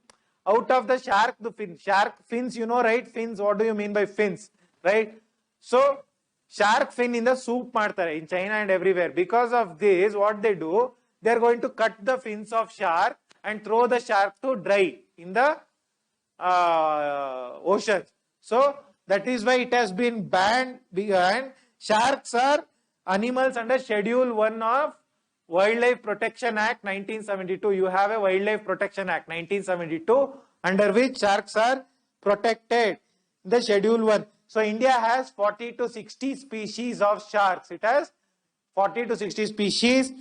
[SPEAKER 1] out of the shark, the fin, shark fins, you know, right? Fins, what do you mean by fins, right? So shark fin in the soup ಮಾಡ್ತಾರೆ in China and everywhere. Because of this, what they do, they are going to cut the fins of shark and throw the shark to dry in the ocean. So that is why it has been banned. And sharks are animals under Schedule 1 of Wildlife Protection Act 1972. You have a Wildlife Protection Act 1972 under which sharks are protected. The Schedule 1. So India has 40 to 60 species of sharks. It has 40 to 60 species,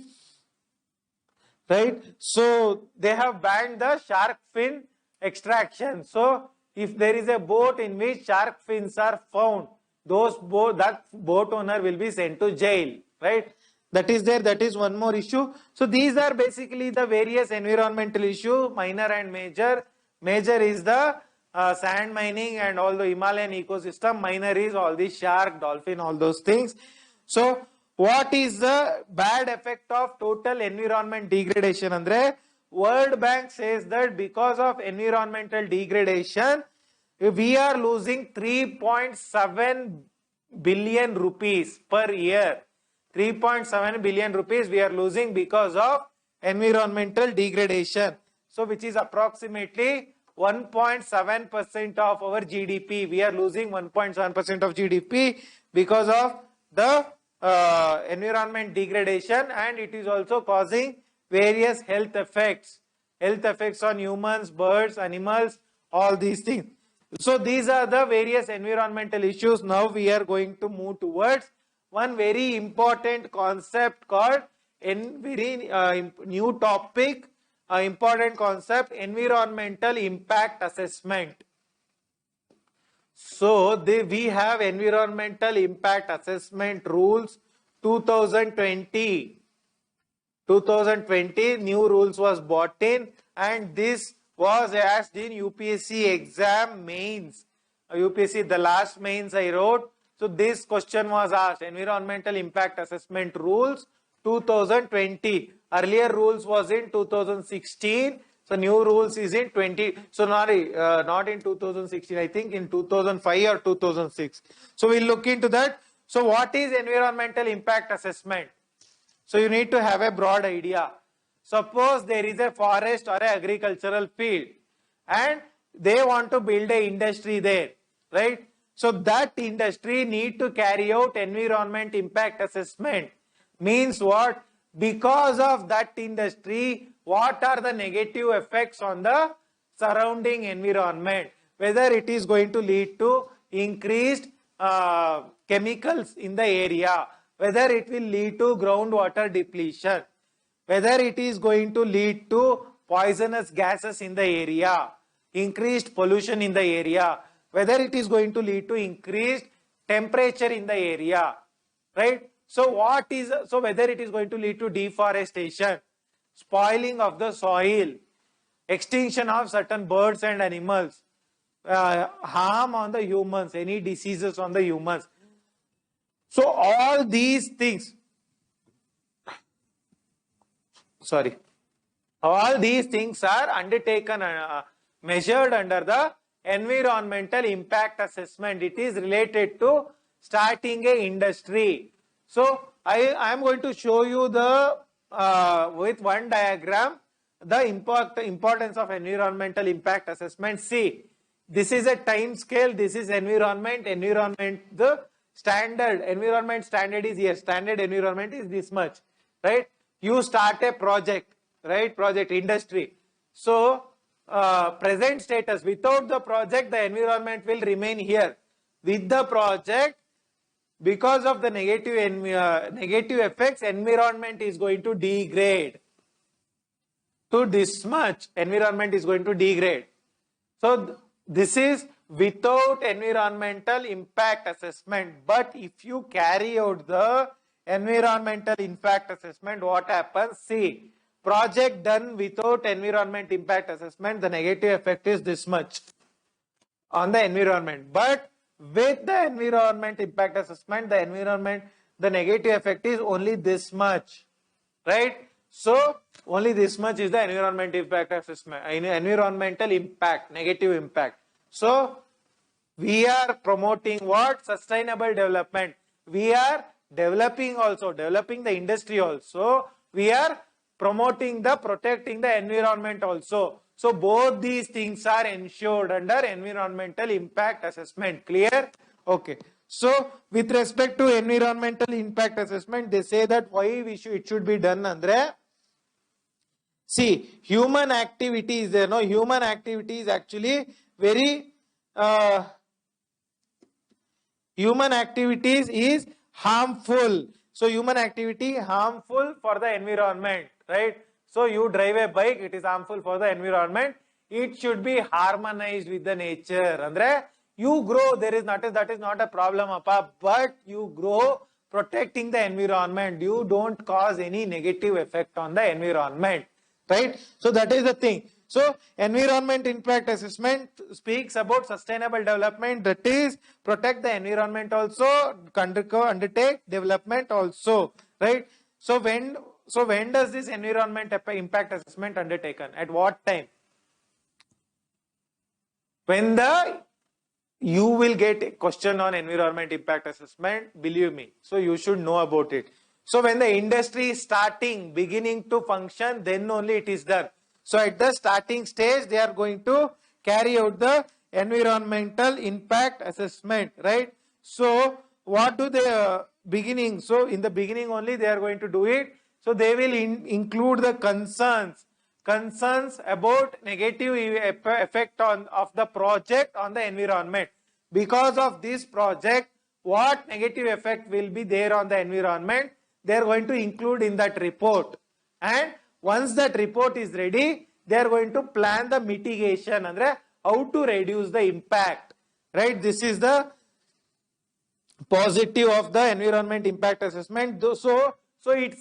[SPEAKER 1] right? So they have banned the shark fin extraction. So if there is a boat in which shark fins are found, that boat owner will be sent to jail, right? That is there. That is one more issue. So these are basically the various environmental issue, minor and major. Major is the sand mining and all the Himalayan ecosystem. Minor is all the shark, dolphin, all those things. So what is the bad effect of total environment degradation? Andre, World Bank says that because of environmental degradation, we are losing 3.7 billion rupees per year. 3.7 billion rupees we are losing because of environmental degradation. So which is approximately 1.7% of our GDP. We are losing 1.7% of GDP because of the environment degradation, and it is also causing various health effects on humans, birds, animals, all these things. So these are the various environmental issues. Now we are going to move towards one very important concept called new topic, important concept, environmental impact assessment. So we have environmental impact assessment rules 2020. 2020 new rules was brought in, and this was asked in UPSC exam mains. UPSC, the last mains I wrote. So this question was asked, environmental impact assessment rules 2020. Earlier rules was in 2016. So new rules is in 20. So not in 2016. I think in 2005 or 2006. So we'll look into that. So what is environmental impact assessment? So you need to have a broad idea. Suppose there is a forest or an agricultural field and they want to build an industry there, right? So that industry need to carry out environment impact assessment. Means what? Because of that industry, what are the negative effects on the surrounding environment? Whether it is going to lead to increased chemicals in the area, whether it will lead to groundwater depletion, whether it is going to lead to poisonous gases in the area, increased pollution in the area, whether it is going to lead to increased temperature in the area, right? So whether it is going to lead to deforestation, spoiling of the soil, extinction of certain birds and animals, harm on the humans, any diseases on the humans. So all these things, all these things are undertaken, measured under the environmental impact assessment. It is related to starting a industry. So I am going to show you the with one diagram the importance of environmental impact assessment. See, this is a time scale. This is environment. The standard environment standard is here. Standard environment is this much, right? You start a project, right? Project industry. So present status, without the project, the environment will remain here. With the project, because of the negative effects, environment is going to degrade. To this much, environment is going to degrade. So this is without environmental impact assessment. But if you carry out the environmental impact assessment, what happens? See, project done without environment impact assessment, the negative effect is this much on the environment. But with the environment impact assessment, the negative effect is only this much, right? So only this much is the environmental impact assessment, environmental impact, negative impact. So we are promoting what? Sustainable development. We are developing also, developing the industry also. We are promoting the, protecting the environment also. So both these things are ensured under environmental impact assessment. Clear? Okay. So with respect to environmental impact assessment, they say that why we should, it should be done andre. See, human activity is there. No, human activity is actually very human activities is harmful. So human activity harmful for the environment, right? So you drive a bike, it is harmful for the environment. It should be harmonized with the nature. Andre, you grow, there is not, that is not a problem, appa, but you grow protecting the environment. You don't cause any negative effect on the environment, right? So that is the thing. So environment impact assessment speaks about sustainable development, that is protect the environment also, undertake development also, right? So when does this environment impact assessment undertaken? At what time? When you will get a question on environment impact assessment, believe me, so you should know about it. So when the industry is beginning to function, then only it is done. So at the starting stage, they are going to carry out the environmental impact assessment, right? So what do they beginning? So in the beginning only they are going to do it. So they will include the concerns about negative effect of the project on the environment. Because of this project, what negative effect will be there on the environment, they are going to include in that report. And once that report is ready, they are going to plan the mitigation, andre how to reduce the impact, right? This is the positive of the environment impact assessment. So it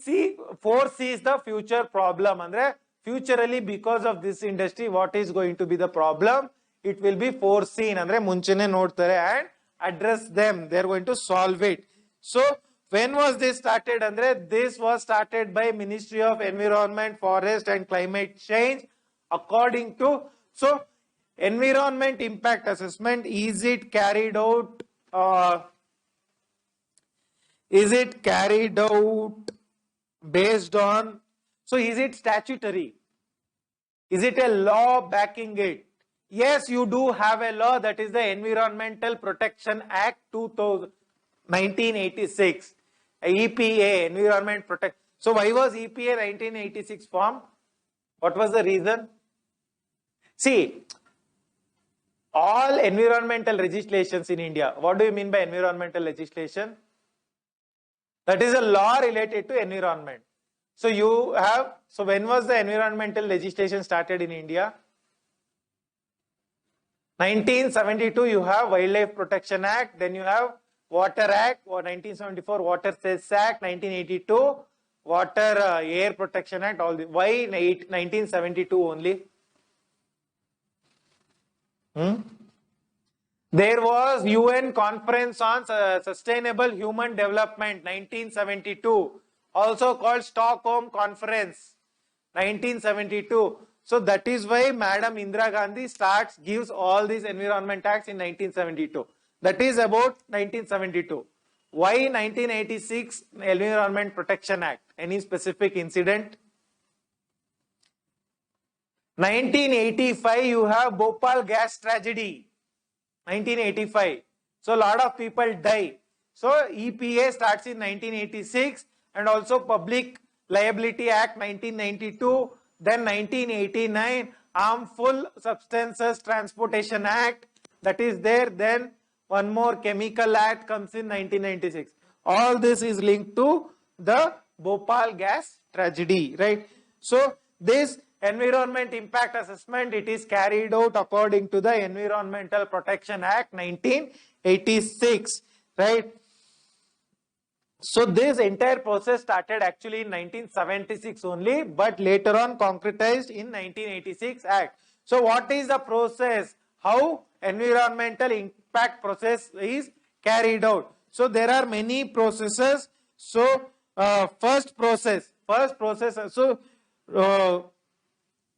[SPEAKER 1] foresees the future problem, andre futurally because of this industry what is going to be the problem, it will be foreseen, andre munchene nodtare and address them, they are going to solve it. So when was this started, andre? This was started by Ministry of Environment, Forest and Climate Change. According to, so environment impact assessment, is it carried out based on, so is it statutory? Is it a law backing it? Yes, you do have a law, that is the Environmental Protection Act 1986. EPA, Environment Protect. So why was EPA 1986 formed? What was the reason? See, all environmental legislations in India, what do you mean by environmental legislation? That is a law related to environment. So you have, so when was the environmental legislation started in India? 1972 you have Wildlife Protection Act, then you have Water Act, or 1974 Water Cess Act, 1982 Water Air Protection Act, all the, why 1972 only? There was UN Conference on Sustainable Human Development 1972, also called Stockholm Conference 1972. So that is why Madam Indira Gandhi gives all these environment acts in 1972. That is about 1972. Why 1986 Environment Protection Act? Any specific incident? 1985 you have Bhopal gas tragedy. 1985. So a lot of people die. So EPA starts in 1986, and also Public Liability Act 1992. Then 1989 Harmful Substances Transportation Act, that is there. Then one more Chemical Act comes in 1996. All this is linked to the Bhopal gas tragedy, right? So this environment impact assessment, it is carried out according to the Environmental Protection Act 1986, right? So this entire process started actually in 1976 only, but later on concretized in 1986 Act. So what is the process? How environmental impact process is carried out? So there are many processes. So first process. So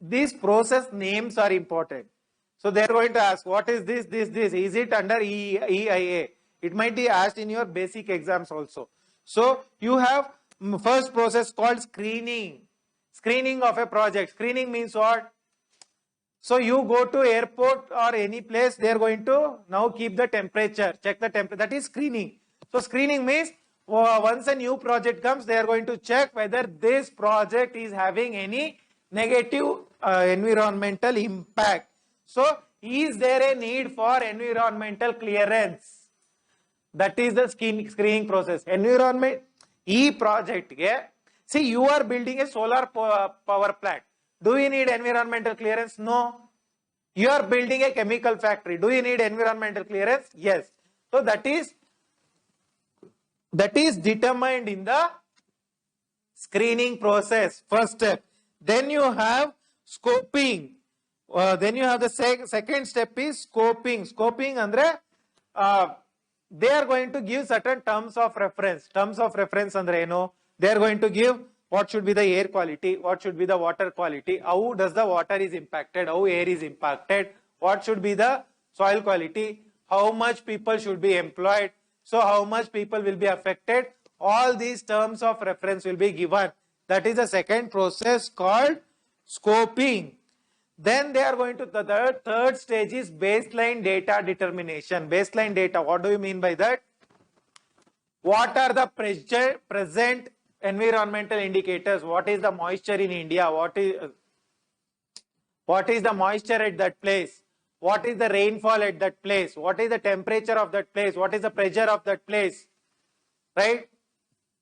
[SPEAKER 1] these process names are important. So they are going to ask, what is this? Is it under EIA? It might be asked in your basic exams also. So you have first process called screening. Screening of a project. Screening means what? So you go to airport or any place, they are going to now keep the temperature, check the temperature. That is screening. So screening means once a new project comes, they are going to check whether this project is having any negative environmental impact. So is there a need for environmental clearance? That is the screening process. Environment, project. See, you are building a solar power plant. Do you need environmental clearance? No. You are building a chemical factory. Do you need environmental clearance? Yes. So that is determined in the screening process. First step. Then you have scoping. Then you have the second step is scoping. Scoping andre they are going to give certain terms of reference. Terms of reference andre eno? They are going to give what should be the air quality, what should be the water quality, how does the water is impacted, how air is impacted, what should be the soil quality, how much people should be employed, so how much people will be affected. All these terms of reference will be given. That is the second process called scoping. Then they are going to, the third stage is baseline data determination. Baseline data, what do you mean by that? What are the present environmental indicators? What is the moisture in India? What is the moisture at that place? What is the rainfall at that place? What is the temperature of that place? What is the pressure of that place? Right?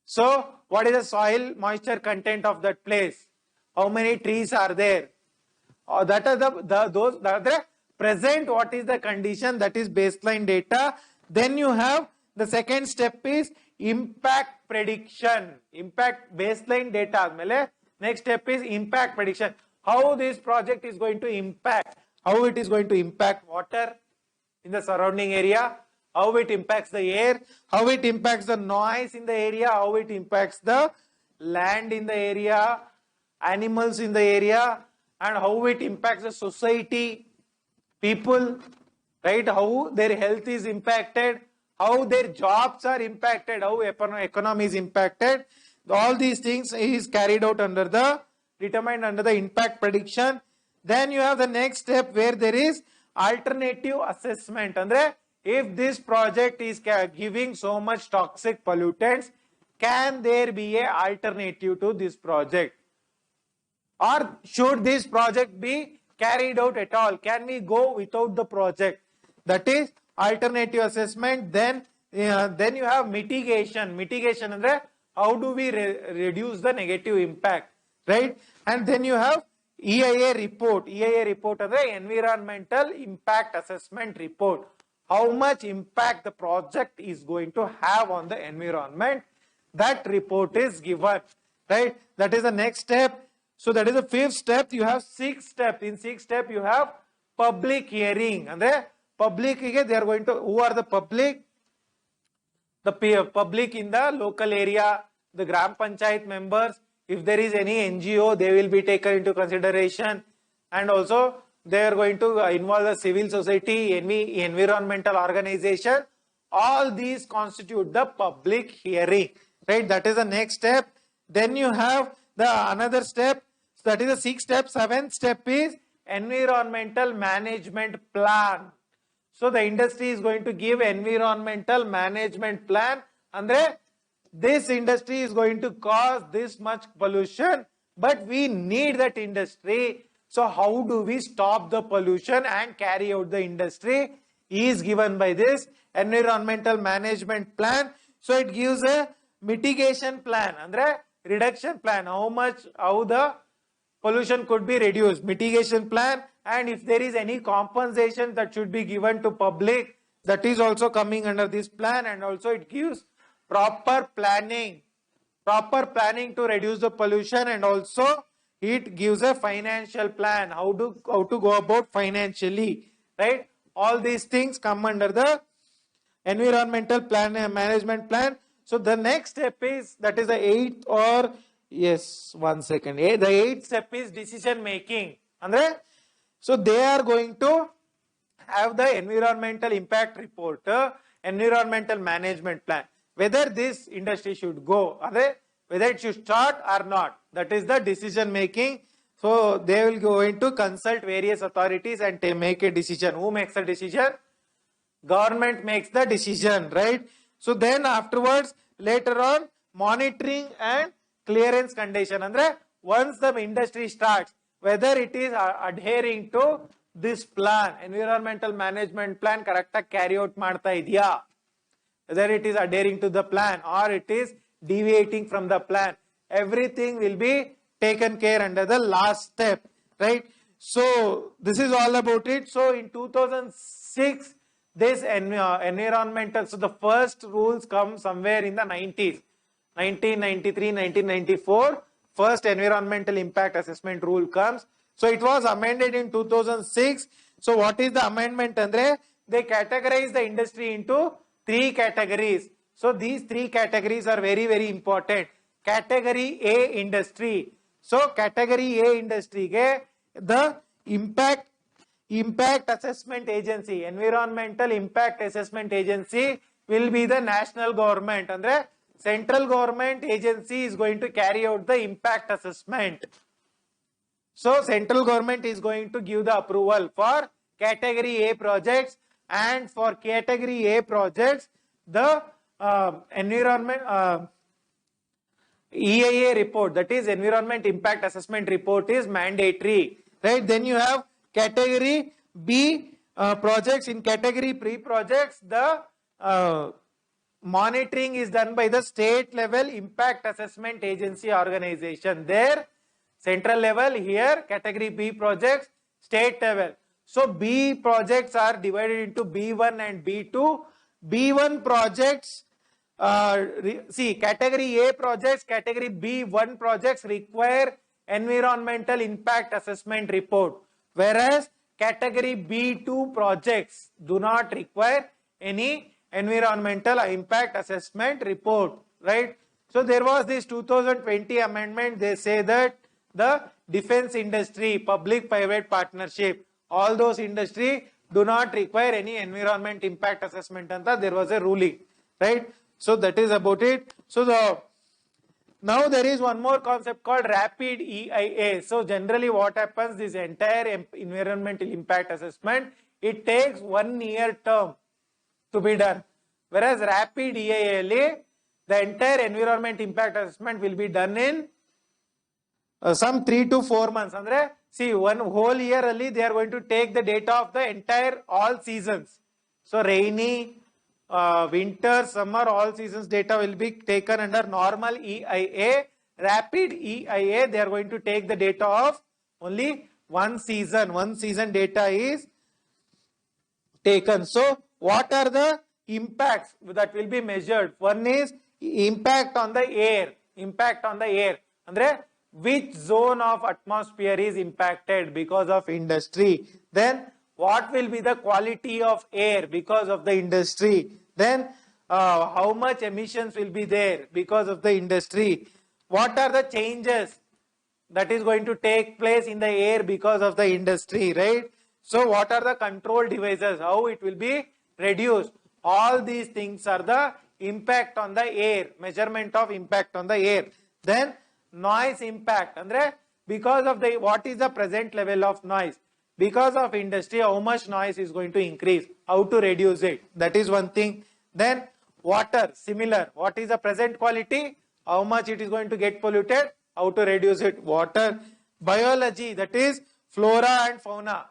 [SPEAKER 1] So, what is the soil moisture content of that place? How many trees are there? That are the present, what is the condition, that is baseline data. Then you have the second step is impact prediction. Impact baseline data. Next step is impact prediction. How this project is going to impact. How it is going to impact water in the surrounding area. How it impacts the air. How it impacts the noise in the area. How it impacts the land in the area. Animals in the area. And how it impacts the society, people, right? How their health is impacted, how their jobs are impacted, how economy is impacted. All these things is carried out under the, determined under the impact prediction. Then you have the next step where there is alternative assessment. Andre, if this project is giving so much toxic pollutants, can there be an alternative to this project? Or should this project be carried out at all? Can we go without the project? That is alternative assessment. Then you have mitigation. Mitigation is how do we reduce the negative impact, right? And then you have EIA report. EIA report is the environmental impact assessment report. How much impact the project is going to have on the environment? That report is given, right? That is the next step. So that is the fifth step. You have six steps. In sixth step, you have public hearing. And the public, they are going to, who are the public? The public in the local area, the Gram Panchayat members. If there is any NGO, they will be taken into consideration. And also, they are going to involve the civil society, any environmental organization. All these constitute the public hearing. Right? That is the next step. Then you have the another step. That is the sixth step. Seventh step is environmental management plan. So the industry is going to give environmental management plan. Andre, this industry is going to cause this much pollution, but we need that industry. So how do we stop the pollution and carry out the industry? Is given by this environmental management plan. So it gives a mitigation plan. Andre, reduction plan. How the pollution could be reduced, mitigation plan, and if there is any compensation that should be given to public, that is also coming under this plan. And also it gives proper planning to reduce the pollution, and also it gives a financial plan, how to go about financially, right? All these things come under the environmental plan and management plan. So the next step is, that is the eighth, or yes, 1 second. The eighth step is decision making. Andre, so they are going to have the environmental impact report, environmental management plan, whether this industry should go, whether it should start or not. That is the decision making. So they will going to consult various authorities and they make a decision. Who makes the decision? Government makes the decision, right? So then afterwards, later on, monitoring and clearance condition. Andre, once the industry starts, whether it is adhering to this plan, environmental management plan, correct carry out ಮಾಡ್ತಾ ಇದೆಯಾ, whether it is adhering to the plan or it is deviating from the plan, everything will be taken care under the last step, right? So this is all about it. So in 2006, this environmental, so the first rules come somewhere in the 90s, 1993, 1994, first environmental impact assessment rule comes. So it was amended in 2006. So what is the amendment? Andre, they categorize the industry into 3 categories. So these 3 categories are very, very important. Category A industry. So category A industry ge the impact assessment agency, environmental impact assessment agency will be the national government. Andre, central government agency is going to carry out the impact assessment. So central government is going to give the approval for category A projects, and for category A projects, the environment EIA report, that is environment impact assessment report, is mandatory, right? Then you have category B projects. In category B projects, the monitoring is done by the state level impact assessment agency organization. There, central level, here category B projects, state level. So B projects are divided into B1 and B2. B1 projects, see, category A projects, category B1 projects require environmental impact assessment report, whereas category B2 projects do not require any environmental impact assessment report, right? So there was this 2020 amendment. They say that the defense industry, public-private partnership, all those industry do not require any environment impact assessment. There was a ruling, right? So that is about it. So now there is one more concept called rapid EIA. So generally what happens, this entire environmental impact assessment, it takes 1 year term to be done. Whereas rapid EIA, the entire environment impact assessment will be done in some 3 to 4 months. Andre, see, one whole year only they are going to take the data of the entire all seasons. So rainy, winter, summer, all seasons data will be taken under normal EIA. Rapid EIA, they are going to take the data of only one season. One season data is taken. So what are the impacts that will be measured? One is impact on the air. Impact on the air. Andre, which zone of atmosphere is impacted because of industry? Then what will be the quality of air because of the industry? Then how much emissions will be there because of the industry? What are the changes that is going to take place in the air because of the industry, right? So what are the control devices? How it will be reduced? All these things are the impact on the air, measurement of impact on the air. Then noise impact, andre, because of the, what is the present level of noise because of industry, how much noise is going to increase, how to reduce it, that is one thing. Then water, similar, what is the present quality, how much it is going to get polluted, how to reduce it, water. Biology, that is flora and fauna,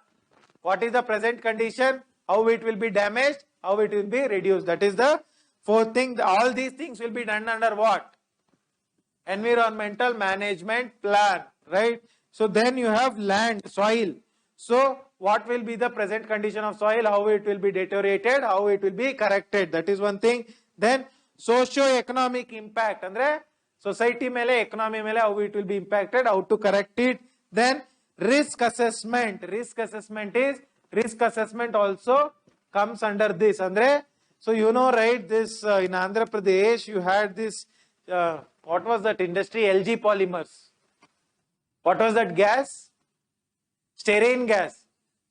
[SPEAKER 1] what is the present condition, how it will be damaged, how it will be reduced, that is the fourth thing. All these things will be done under what? Environmental management plan, right? So then you have land, soil. So what will be the present condition of soil, how it will be deteriorated, how it will be corrected, that is one thing. Then socio-economic impact, andre, society mele, economy mele, how it will be impacted, how to correct it. Then risk assessment. Risk assessment is, risk assessment also comes under this, andre, So you know, right, this in Andhra Pradesh, you had this, what was that industry? LG Polymers. What was that gas? Stearine gas.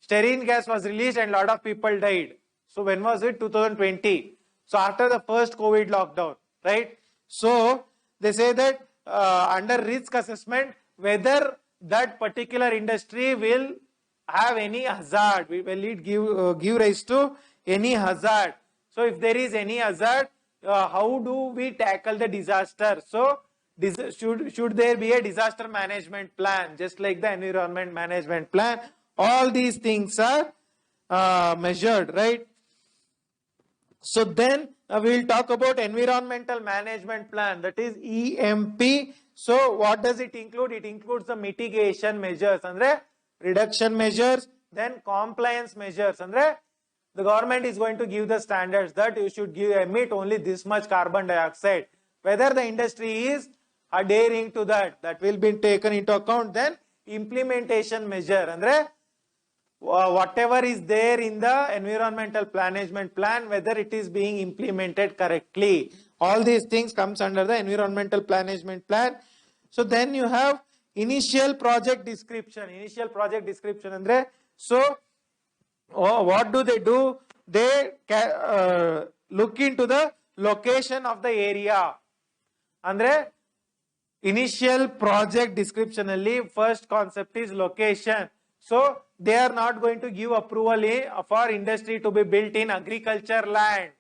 [SPEAKER 1] Stearine gas was released and a lot of people died. So when was it? 2020. So after the first COVID lockdown, right? So they say that under risk assessment, whether that particular industry will have any hazard, will it give rise to any hazard? So if there is any hazard, how do we tackle the disaster? So should there be a disaster management plan, just like the environment management plan? All these things are measured, right? So then we will talk about environmental management plan, that is EMP. So what does it include? It includes the mitigation measures, andre reduction measures, then compliance measures, andre the government is going to give the standards that you should emit only this much carbon dioxide. Whether the industry is adhering to that, that will be taken into account. Then implementation measure, andre whatever is there in the environmental management plan, whether it is being implemented correctly. All these things comes under the environmental management plan. So then you have initial project description. Initial project description, andre so what do? They look into the location of the area. Andre initial project description alli first concept is location. So they are not going to give approval for industry to be built in agriculture land,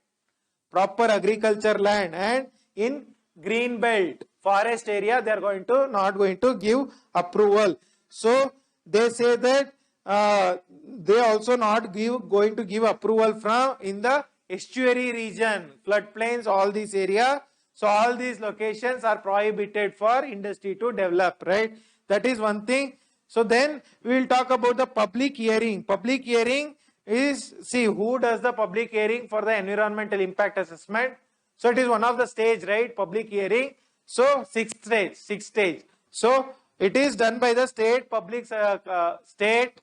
[SPEAKER 1] proper agriculture land, and in green belt forest area they are not going to give approval. So they say that they also not going to give approval from in the estuary region, floodplains, all these area. So all these locations are prohibited for industry to develop, right? That is one thing. So then we will talk about the public hearing. Public hearing is, see, who does the public hearing for the environmental impact assessment? So it is one of the stage, right? Public hearing. So sixth stage. So it is done by the state state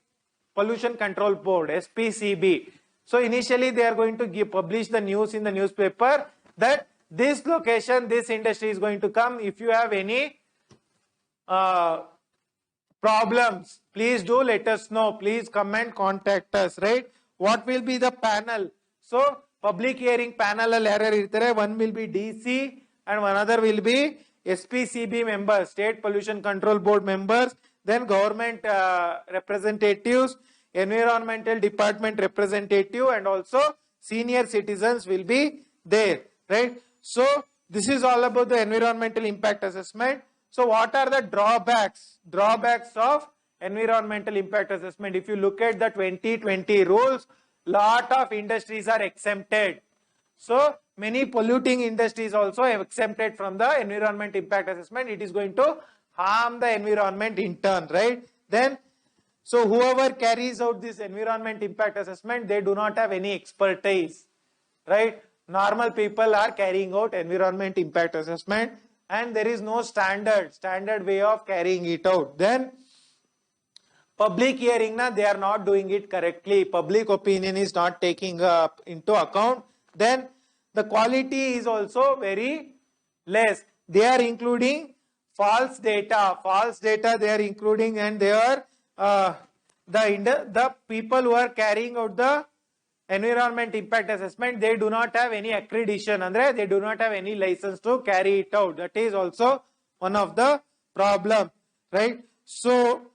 [SPEAKER 1] pollution control board, SPCB. So initially they are going to publish the news in the newspaper that this location, this industry is going to come. If you have any problems, please do let us know. Please come and contact us, right? What will be the panel? So public hearing panel one will be DC and one other will be SPCB members, State Pollution Control Board members, then government representatives, environmental department representative, and also senior citizens will be there, right? So this is all about the environmental impact assessment. So what are the drawbacks? Drawbacks of environmental impact assessment. If you look at the 2020 rules, lot of industries are exempted. So many polluting industries also are exempted from the environment impact assessment. It is going to harm the environment in turn, right? Then, so whoever carries out this environment impact assessment, they do not have any expertise, right? Normal people are carrying out environment impact assessment and there is no standard way of carrying it out. Then public hearing, they are not doing it correctly. Public opinion is not taking into account. Then the quality is also very less. They are including false data they are including, and they are the people who are carrying out the environment impact assessment, they do not have any accreditation, andre they do not have any license to carry it out. That is also one of the problem, right? So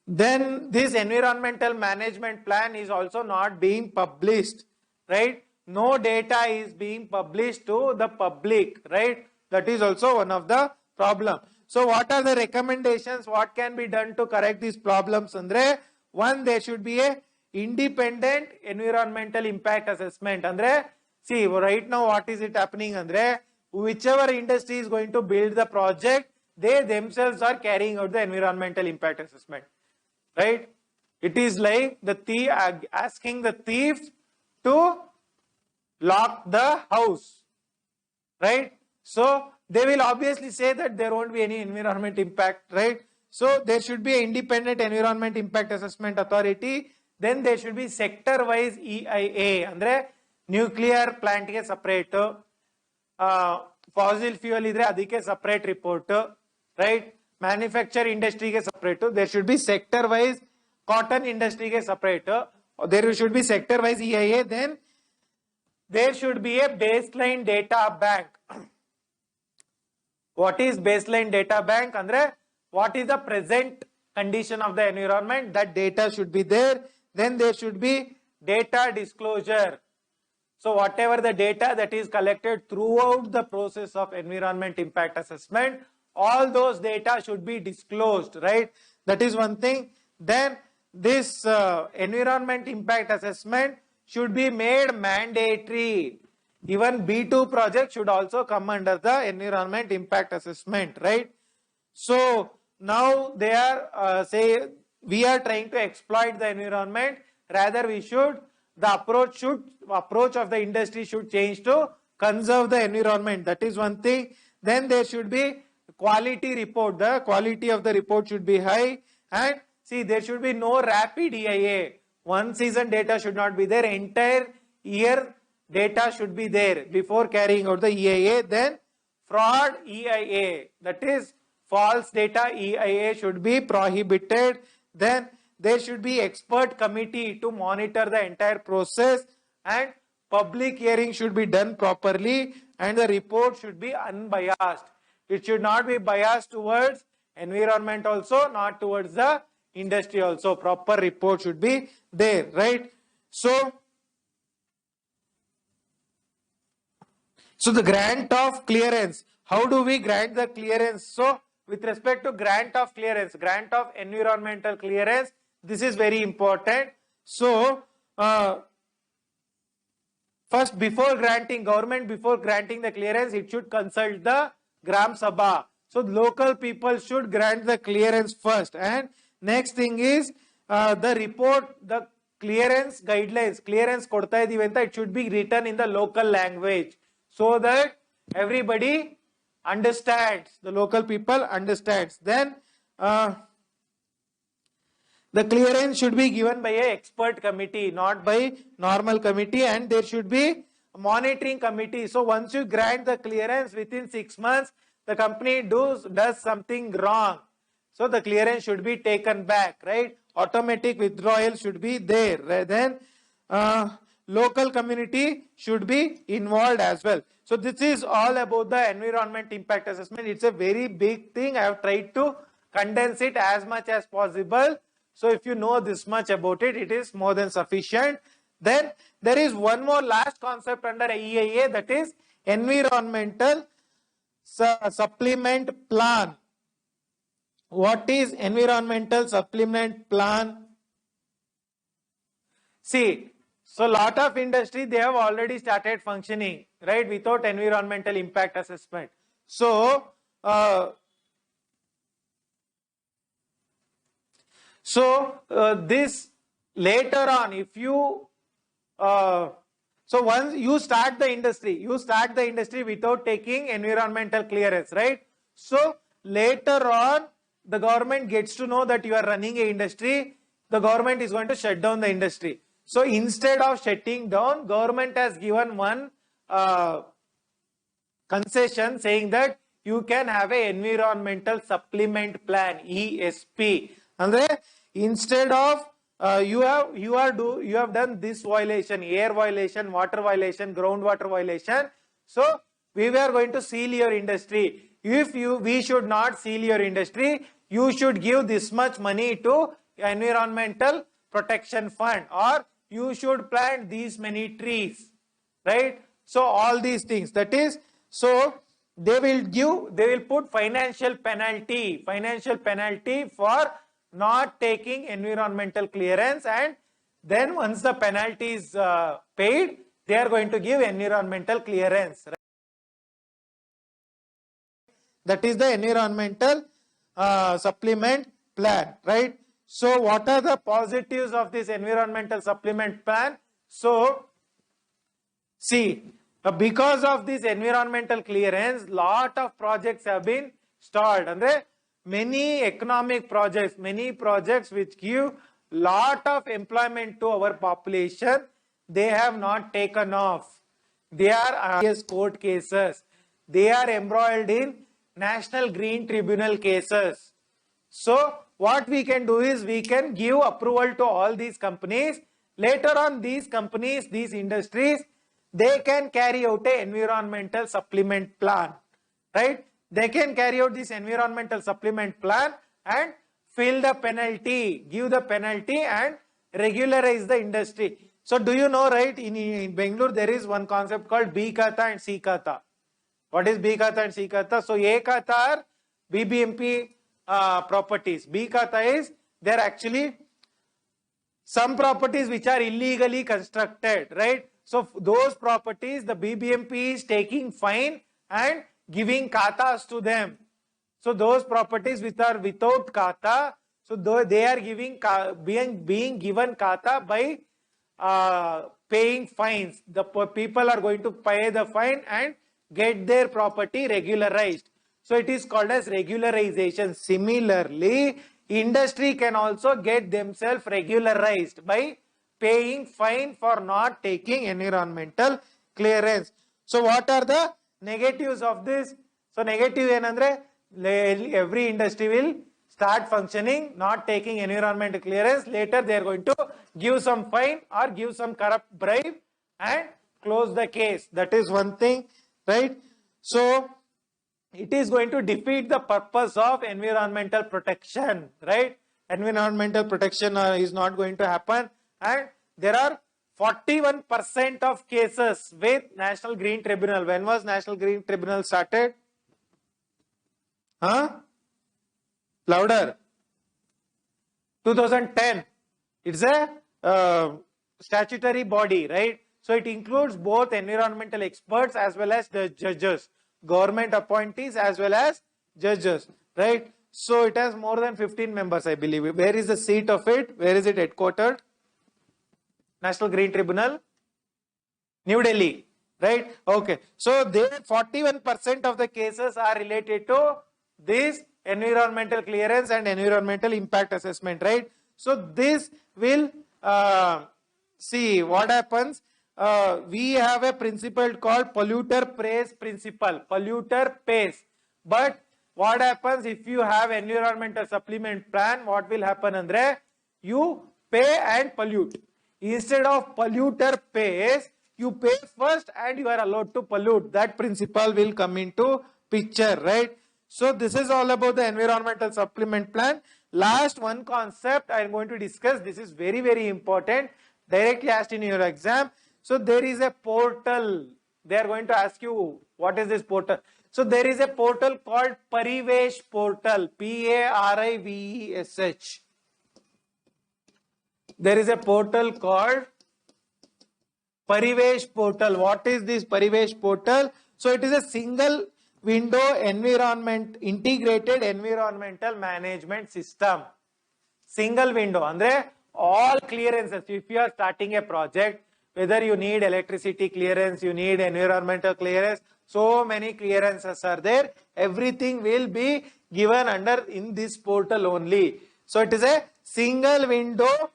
[SPEAKER 1] then this environmental management plan is also not being published, right? No data is being published to the public, right? That is also one of the problem. So what are the recommendations? What can be done to correct these problems, andre? One, there should be a independent environmental impact assessment, andre see right now what is it happening, andre whichever industry is going to build the project, they themselves are carrying out the environmental impact assessment, right? It is like the thief asking the thief to lock the house, right? So they will obviously say that there won't be any environment impact, right? So there should be an independent environment impact assessment authority. then there should be sector wise EIA, andre nuclear plant ge separate, fossil fuel idre adike separate report, right? Manufacture industry ge separate, there should be sector wise. Cotton industry ge separate, there should be sector wise EIA. Then there should be a baseline data bank. What is baseline data bank? Andre, what is the present condition of the environment? That data should be there. Then there should be data disclosure. So whatever the data that is collected throughout the process of environment impact assessment, all those data should be disclosed, right? That is one thing. Then this environment impact assessment should be made mandatory. Even B2 project should also come under the environment impact assessment, right? So now they are say we are trying to exploit the environment. Rather we should, the approach of the industry should change to conserve the environment. That is one thing. Then there should be quality report. The quality of the report should be high. And see, there should be no rapid EIA. One season data should not be there. Entire year data should be there before carrying out the EIA. Then fraud EIA, that is false data EIA, should be prohibited. Then there should be expert committee to monitor the entire process, and public hearing should be done properly, and the report should be unbiased. It should not be biased towards environment also, not towards the industry also. Proper report should be there, right? So the grant of clearance, how do we grant the clearance? So with respect to grant of clearance, grant of environmental clearance, this is very important. So first, before granting, government before granting the clearance, it should consult the Gram Sabha. So local people should grant the clearance first. And next thing is the report, the clearance guidelines, clearance kodta iddivi anta, it should be written in the local language so that everybody understands, the local people understands. Then the clearance should be given by an expert committee, not by normal committee, and there should be a monitoring committee. So once you grant the clearance, within 6 months, the company does something wrong, so the clearance should be taken back, right? Automatic withdrawal should be there. Then local community should be involved as well. So this is all about the environment impact assessment. It's a very big thing. I have tried to condense it as much as possible. So if you know this much about it, it is more than sufficient. Then there is one more last concept under EIA, that is environmental supplement plan. What is environmental supplement plan? See, so lot of industry, they have already started functioning, right, without environmental impact assessment. So this later on, if you so once you start the industry without taking environmental clearance, right? So later on, the government gets to know that you are running a industry, the government is going to shut down the industry. So instead of shutting down, government has given one concession saying that you can have a environmental supplement plan, ESP. And instead of you have done this violation, air violation, water violation, groundwater violation, so we were going to seal your industry. If we should not seal your industry, you should give this much money to environmental protection fund, or you should plant these many trees, right? So all these things, that is, so they will put financial penalty for not taking environmental clearance, and then once the penalty is paid, they are going to give environmental clearance, right? That is the environmental supplement plan, right? So what are the positives of this environmental supplement plan? So see, because of this environmental clearance, lot of projects have been stalled, and many economic projects, many projects which give lot of employment to our population. They have not taken off. They are court cases. They are embroiled in National Green Tribunal cases. So what we can do is we can give approval to all these companies. Later on, these companies, these industries, they can carry out an environmental supplement plan, right? They can carry out this environmental supplement plan and fill the penalty, give the penalty and regularize the industry. So do you know, right, in Bangalore, there is one concept called B Kata and C Kata. What is B Kata and C Kata? So A Kata are BBMP properties. B Kata is, there actually some properties which are illegally constructed, right? So those properties, the BBMP is taking fine and giving katas to them. So those properties which are without kata, so they are giving being given kata by paying fines. The people are going to pay the fine and get their property regularized. So it is called as regularization. Similarly, industry can also get themselves regularized by paying fine for not taking environmental clearance. So what are the negatives of this? So negative enandre, every industry will start functioning, not taking environmental clearance. Later they are going to give some fine or give some corrupt bribe and close the case. That is one thing, right? So it is going to defeat the purpose of environmental protection, right? Environmental protection is not going to happen, and there are 41% of cases with National Green Tribunal. When was National Green Tribunal started? Louder. 2010. It's a statutory body, right? So it includes both environmental experts as well as the judges, government appointees as well as judges, right? So it has more than 15 members, I believe. Where is the seat of it? Where is it headquartered? National Green Tribunal? New Delhi, right? Okay. So there 41% of the cases are related to this environmental clearance and environmental impact assessment, right? So this will see what happens. We have a principle called polluter pays principle. Polluter pays. But what happens if you have environmental supplement plan? What will happen, Andre? You pay and pollute. Instead of polluter pays, you pay first and you are allowed to pollute. That principle will come into picture, right? So this is all about the environmental supplement plan. Last one concept I am going to discuss. This is very, very important. Directly asked in your exam. So there is a portal. They are going to ask you, what is this portal? So there is a portal called Parivesh portal. Parivesh. There is a portal called Parivesh portal. What is this Parivesh portal? So it is a single window integrated environmental management system. Single window. Andre, all clearances. If you are starting a project, whether you need electricity clearance, you need environmental clearance, so many clearances are there. Everything will be given under in this portal only. So it is a single window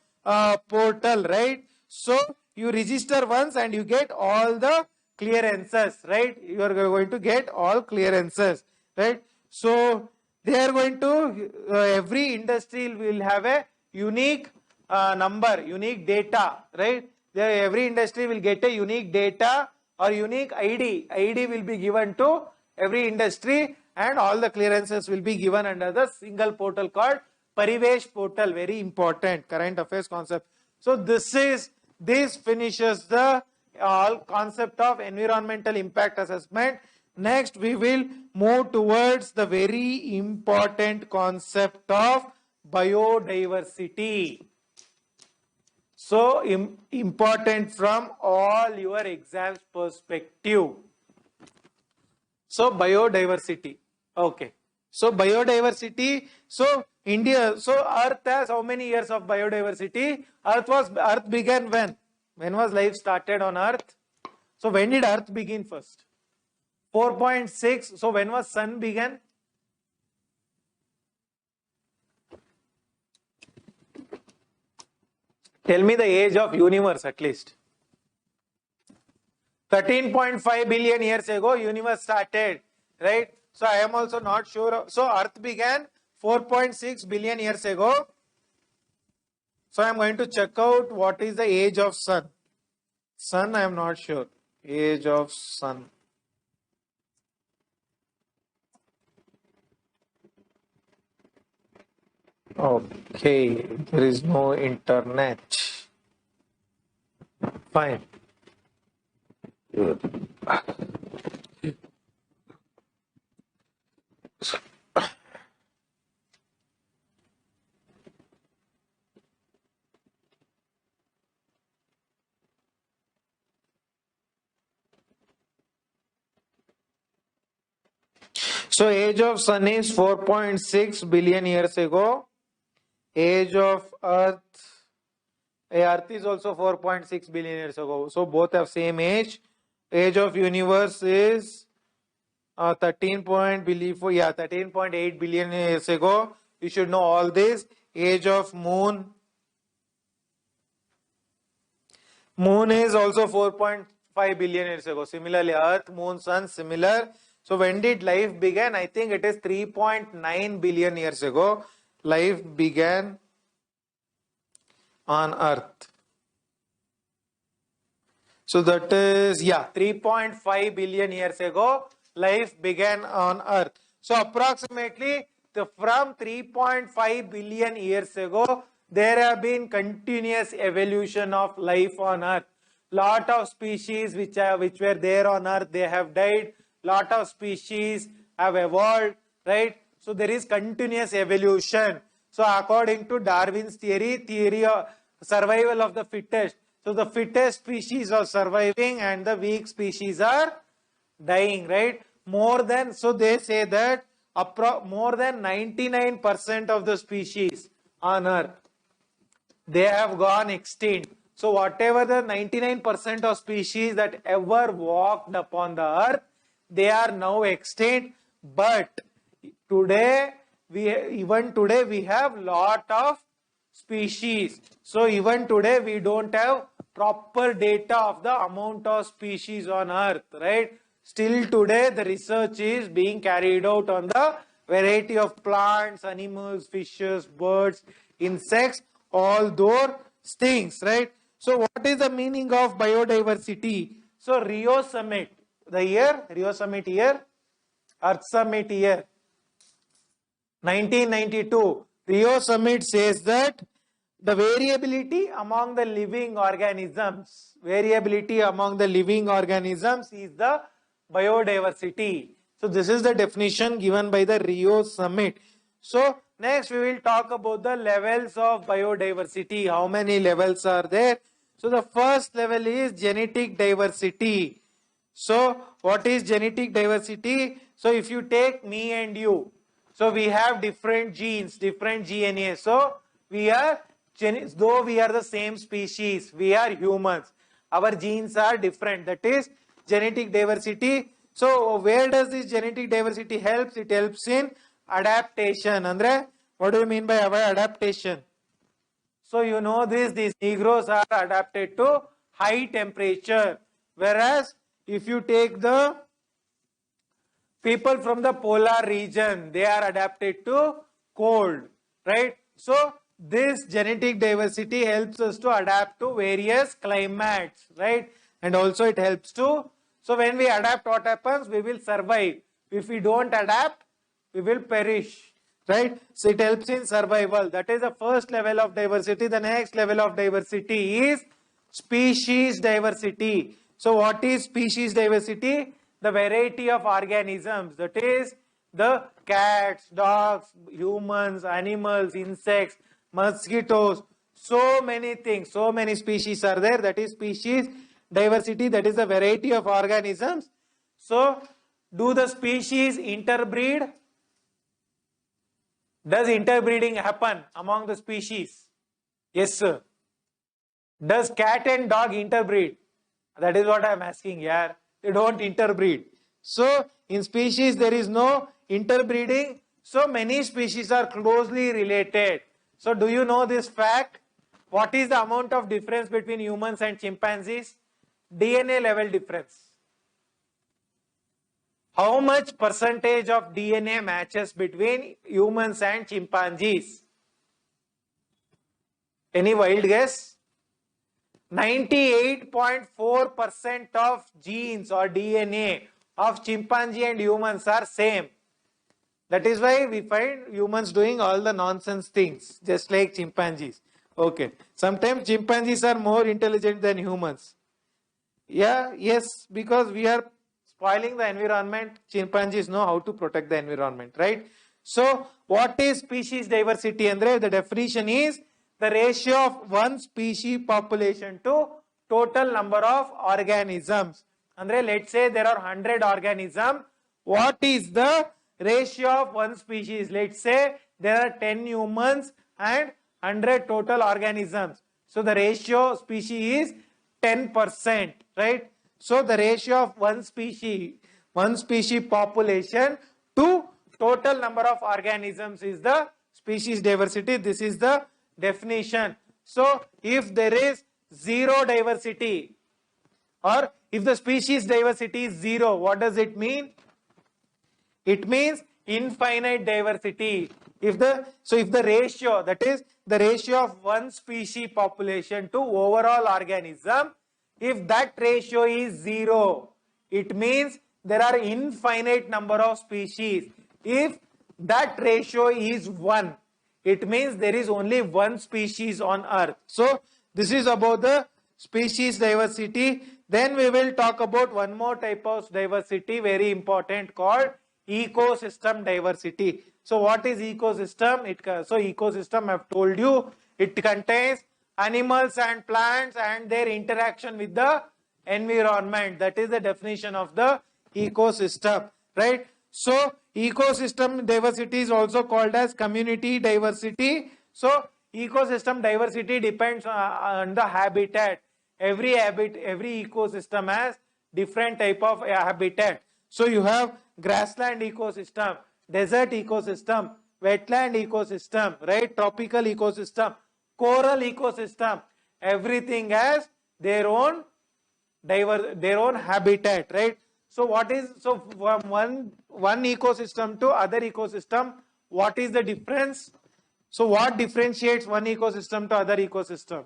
[SPEAKER 1] portal, right? So you register once and you get all the clearances, right? You are going to get all clearances, right? So they are going to, every industry will have a unique number, unique data, right? Every industry will get a unique data or unique ID. ID will be given to every industry and all the clearances will be given under the single portal called Parivesh portal. Very important current affairs concept. So this finishes the concept of environmental impact assessment. Next we will move towards the very important concept of biodiversity. So important from all your exams perspective. So biodiversity. Okay. So biodiversity. So India. So Earth has how many years of biodiversity? Earth began when? When was life started on Earth? So when did Earth begin first? 4.6. So when was Sun began? Tell me the age of universe at least. 13.5 billion years ago, universe started, right? So I am also not sure. So Earth began 4.6 billion years ago. So I am going to check out what is the age of sun. Sun, I am not sure. Age of sun. Okay, there is no internet. Fine. So age of sun is 4.6 billion years ago. Age of earth is also 4.6 billion years ago. So both have same age. Age of universe is 13.8 billion years ago. You should know all this. Age of moon. Moon is also 4.5 billion years ago. Similarly, earth, moon, sun, similar. So when did life begin? I think it is 3.9 billion years ago. Life began on earth. So that is, 3.5 billion years ago, life began on earth. So approximately from 3.5 billion years ago, there have been continuous evolution of life on earth. Lot of species which were there on earth, they have died. Lot of species have evolved, right? So there is continuous evolution. So according to Darwin's theory of survival of the fittest. So the fittest species are surviving and the weak species are dying, right? So they say that more than 99% of the species on earth, they have gone extinct. So whatever the 99% of species that ever walked upon the earth, they are now extinct. But today, even today we have lot of species. So even today we don't have proper data of the amount of species on earth, right? Still today the research is being carried out on the variety of plants, animals, fishes, birds, insects, all those things, right? So what is the meaning of biodiversity? So Rio Summit, the year, Rio Summit year, Earth Summit year, 1992, Rio Summit says that the variability among the living organisms is the biodiversity. So this is the definition given by the Rio Summit. So next we will talk about the levels of biodiversity. How many levels are there? So the first level is genetic diversity. So what is genetic diversity? So if you take me and you, so we have different genes, different DNA. So though we are the same species, we are humans. Our genes are different. That is genetic diversity. So where does this genetic diversity helps? It helps in adaptation. Andre, what do you mean by adaptation? So you know this, these Negroes are adapted to high temperature. Whereas if you take the people from the polar region, they are adapted to cold, right? So this genetic diversity helps us to adapt to various climates, right? And also it helps to, so when we adapt, what happens? We will survive. If we don't adapt, we will perish, right? So it helps in survival. That is the first level of diversity. The next level of diversity is species diversity. So what is species diversity? The variety of organisms, that is the cats, dogs, humans, animals, insects, mosquitoes, so many things, so many species are there. That is species diversity, that is the variety of organisms. So do the species interbreed? Does interbreeding happen among the species? Yes, sir. Does cat and dog interbreed? That is what I am asking here. They don't interbreed. So in species there is no interbreeding. So many species are closely related. So do you know this fact? What is the amount of difference between humans and chimpanzees? DNA level difference. How much percentage of DNA matches between humans and chimpanzees? Any wild guess? 98.4% of genes or DNA of chimpanzee and humans are same. That is why we find humans doing all the nonsense things, just like chimpanzees. Okay. Sometimes chimpanzees are more intelligent than humans. Yeah, yes, because we are spoiling the environment. Chimpanzees know how to protect the environment, right? So, what is species diversity? Andre, the definition is the ratio of one species population to total number of organisms. Andre, let's say there are 100 organisms. What is the ratio of one species? Let's say there are 10 humans and 100 total organisms. So, the ratio species is 10%, right? So the ratio of one species population to total number of organisms is the species diversity. This is the definition. So if there is zero diversity, or if the species diversity is zero, what does it mean? It means infinite diversity. If the ratio, that is the ratio of one species population to overall organism, if that ratio is zero, it means there are infinite number of species. If that ratio is 1, it means there is only one species on earth. So this is about the species diversity. Then we will talk about one more type of diversity, very important, called ecosystem diversity. So what is ecosystem? Ecosystem, I have told you, it contains animals and plants and their interaction with the environment. That is the definition of the ecosystem, right? So ecosystem diversity is also called as community diversity. So ecosystem diversity depends on the habitat. Every ecosystem has different type of habitat. So you have grassland ecosystem, desert ecosystem, wetland ecosystem, right? Tropical ecosystem, coral ecosystem. Everything has their own habitat, right? So from one ecosystem to other ecosystem, what is the difference? So what differentiates one ecosystem to other ecosystem?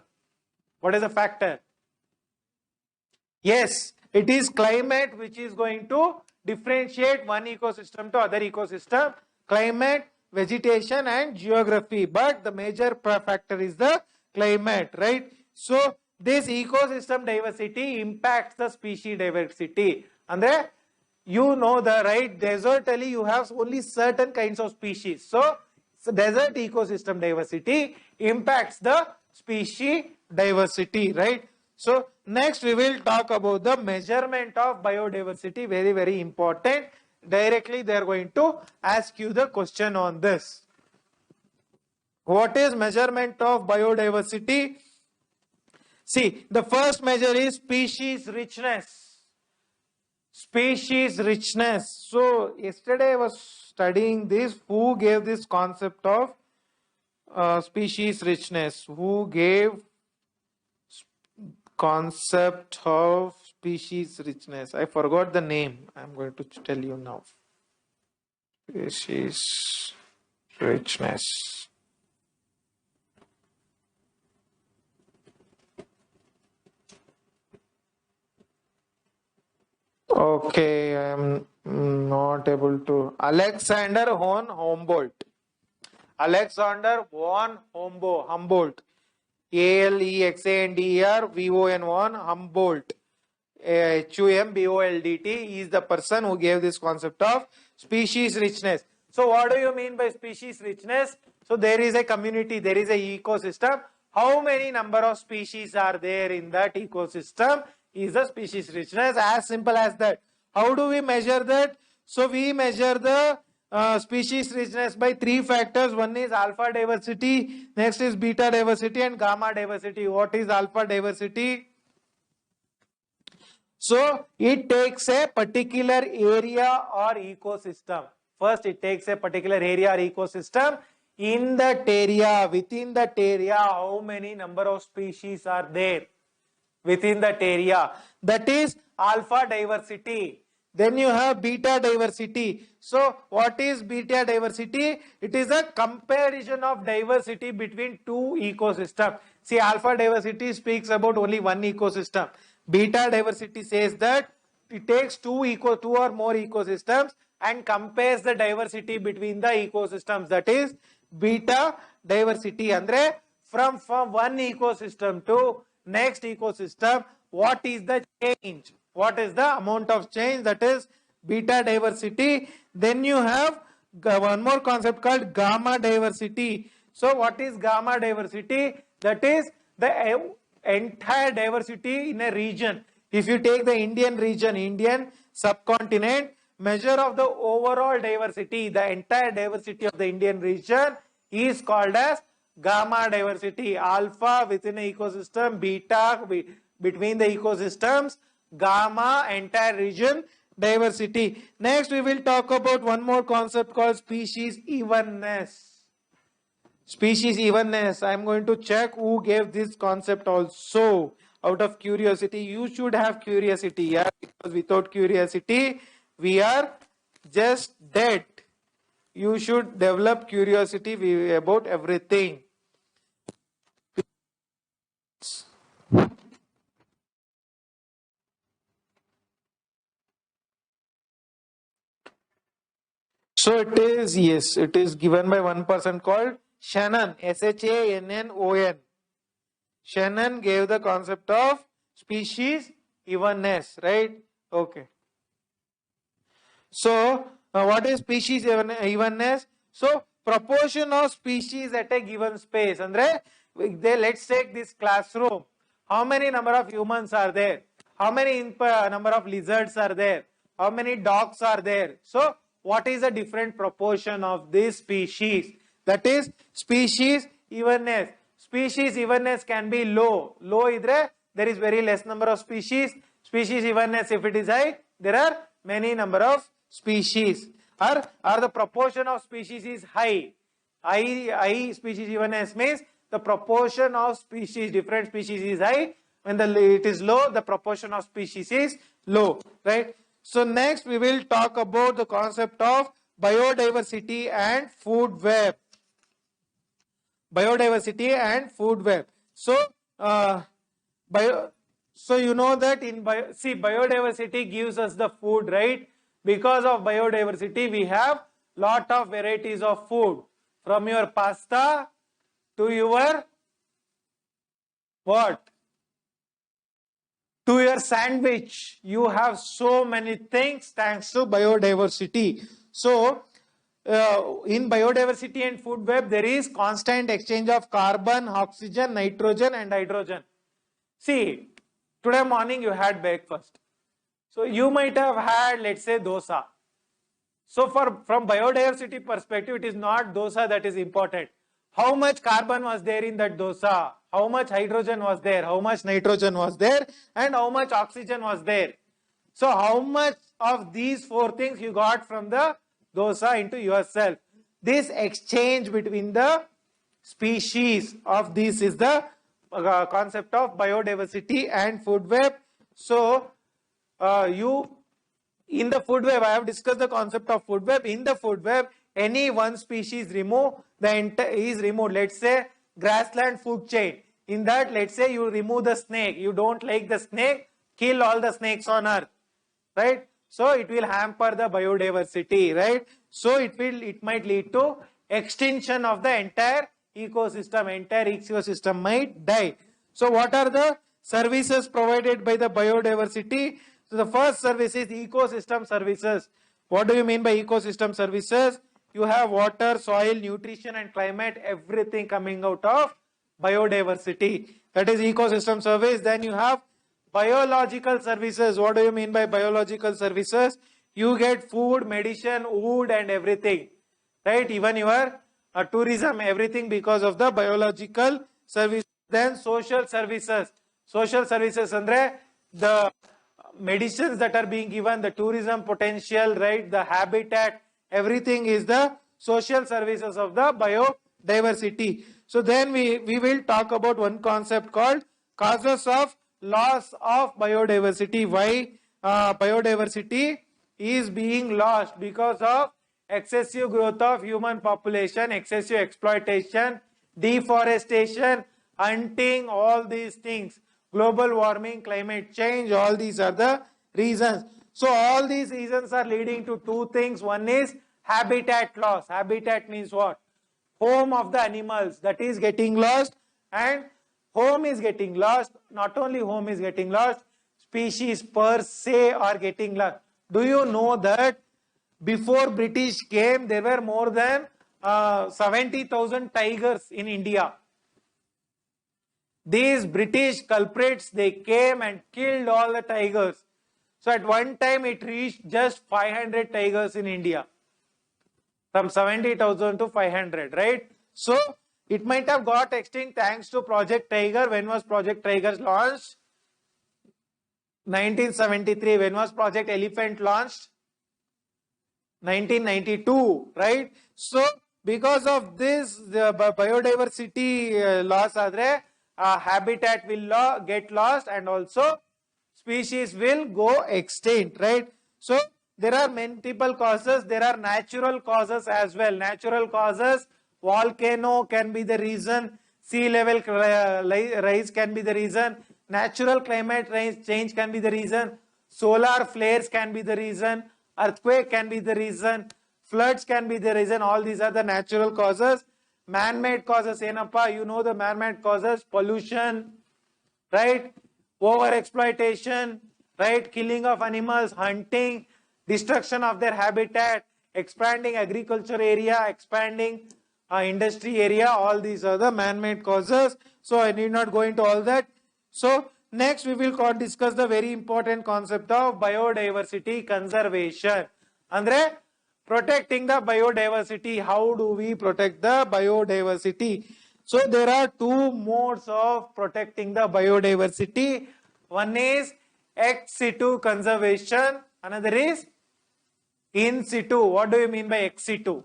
[SPEAKER 1] What is the factor? Yes, it is climate which is going to differentiate one ecosystem to other ecosystem. Climate, vegetation and geography. But the major factor is the climate, right? So this ecosystem diversity impacts the species diversity. Andre, you know the right, desertally you have only certain kinds of species. So desert ecosystem diversity impacts the species diversity, right? So next we will talk about the measurement of biodiversity. Very, very important. Directly they are going to ask you the question on this. What is measurement of biodiversity? See, the first measure is species richness. Species richness. So yesterday I was studying this. Who gave this concept of species richness? Who gave concept of species richness? I forgot the name. I'm going to tell you now. Species richness. Okay, I am not able to. Alexander von Humboldt. Alexander von Humboldt. Alexander von Humboldt. Humboldt is the person who gave this concept of species richness. So what do you mean by species richness? So there is a community, there is a ecosystem. How many number of species are there in that ecosystem is the species richness. As simple as that. How do we measure that? So we measure the species richness by 3 factors. One is alpha diversity, next is beta diversity and gamma diversity. What is alpha diversity? So it takes a particular area or ecosystem. First it takes a particular area or ecosystem. In that area, within that area, how many number of species are there within that area? That is alpha diversity. Then you have beta diversity. So what is beta diversity? It is a comparison of diversity between two ecosystems. See, alpha diversity speaks about only one ecosystem. Beta diversity says that it takes two or more ecosystems and compares the diversity between the ecosystems. That is beta diversity. Andre, from one ecosystem to next ecosystem, what is the change? What is the amount of change? That is beta diversity. Then you have one more concept called gamma diversity. So what is gamma diversity? That is the entire diversity in a region. If you take the Indian region, Indian subcontinent, measure of the overall diversity, the entire diversity of the Indian region is called as gamma diversity. Alpha within an ecosystem, beta between the ecosystems, gamma entire region diversity. Next we will talk about one more concept called species evenness. Species evenness. I am going to check who gave this concept also. Out of curiosity, you should have curiosity, yeah, because without curiosity we are just dead. You should develop curiosity about everything. So it is, yes, it is given by one person called Shannon, Shannon. Shannon gave the concept of species evenness, right? Okay. So, what is species evenness? So, proportion of species at a given space. Andre, let's take this classroom. How many number of humans are there? How many number of lizards are there? How many dogs are there? So, what is the different proportion of this species? That is species evenness. Species evenness can be low. Low idre, there is very less number of species. Species evenness, if it is high, there are many number of species. Or the proportion of species is high. High species evenness means the proportion of species, different species is high. When it is low, the proportion of species is low, right? So next we will talk about the concept of biodiversity and food web. Biodiversity and food web. So, so you know that biodiversity gives us the food, right? Because of biodiversity, we have lot of varieties of food, from your pasta to your what? To your sandwich. You have so many things thanks to biodiversity. So, in biodiversity and food web, there is constant exchange of carbon, oxygen, nitrogen and hydrogen. See, today morning you had breakfast. So you might have had, let's say, dosa. So from biodiversity perspective, it is not dosa that is important. How much carbon was there in that dosa? How much hydrogen was there? How much nitrogen was there? And how much oxygen was there? So how much of these four things you got from the dosa into yourself? This exchange between the species of this is the concept of biodiversity and food web. So in the food web, I have discussed the concept of food web. In the food web, any one species removed, is removed. Let's say grassland food chain. In that, let's say you remove the snake. You don't like the snake, kill all the snakes on earth, right? So it will hamper the biodiversity, right? So it might lead to extinction of the entire ecosystem. Entire ecosystem might die. So what are the services provided by the biodiversity? So the first service is ecosystem services. What do you mean by ecosystem services? You have water, soil, nutrition and climate, everything coming out of biodiversity. That is ecosystem service. Then you have biological services. What do you mean by biological services? You get food, medicine, wood and everything. Right? Even your tourism, everything because of the biological service. Then social services. Social services andre the medicines that are being given, the tourism potential, right? The habitat, everything is the social services of the biodiversity. So then we will talk about one concept called causes of loss of biodiversity. Why biodiversity is being lost? Because of excessive growth of human population, excessive exploitation, deforestation, hunting, all these things, global warming, climate change, all these are the reasons. So all these reasons are leading to two things. One is habitat loss. Habitat means what? Home of the animals, that is getting lost, and home is getting lost. Not only home is getting lost, species per se are getting lost. Do you know that before British came, there were more than 70,000 tigers in India? These British culprits, they came and killed all the tigers. So at one time it reached just 500 tigers in India. From 70,000 to 500, right? So it might have got extinct thanks to Project Tiger. When was Project Tiger launched? 1973. When was Project Elephant launched? 1992, right? So because of this, the biodiversity loss adre, habitat will get lost, and also species will go extinct, right? So there are multiple causes. There are natural causes as well. Natural causes, volcano can be the reason, sea level rise can be the reason, natural climate change can be the reason, solar flares can be the reason, earthquake can be the reason, floods can be the reason. All these are the natural causes. Man-made causes, enappa, you know the man-made causes: pollution, right? Over exploitation, right? Killing of animals, hunting, destruction of their habitat, expanding agriculture area, expanding industry area. All these are the man-made causes. So I need not go into all that. So next we will discuss the very important concept of biodiversity conservation. Andre, protecting the biodiversity. How do we protect the biodiversity? So there are two modes of protecting the biodiversity. One is ex situ conservation. Another is in situ. What do you mean by ex situ?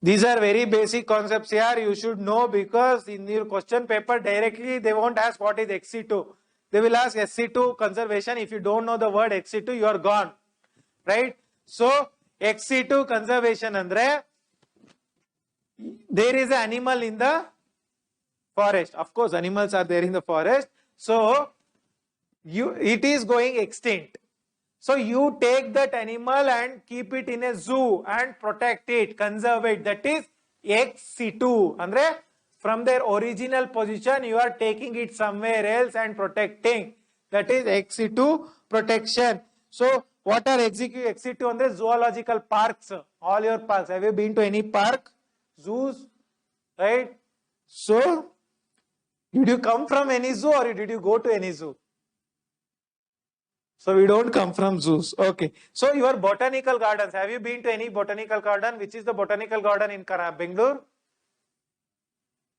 [SPEAKER 1] These are very basic concepts here. You should know, because in your question paper directly they won't ask what is ex situ. They will ask ex situ conservation. If you don't know the word ex situ, you are gone. Right? So ex situ conservation andre, there is an animal in the forest. Of course, animals are there in the forest. So it is going extinct. So you take that animal and keep it in a zoo and protect it, conserve it. That is ex situ. Andre, from their original position, you are taking it somewhere else and protecting. That is ex situ protection. So what are ex situ andre? Zoological parks. All your parks. Have you been to any park? Zoos? Right? So did you come from any zoo or did you go to any zoo? So we don't come from zoos. Okay. So your botanical gardens. Have you been to any botanical garden? Which is the botanical garden in Bangalore?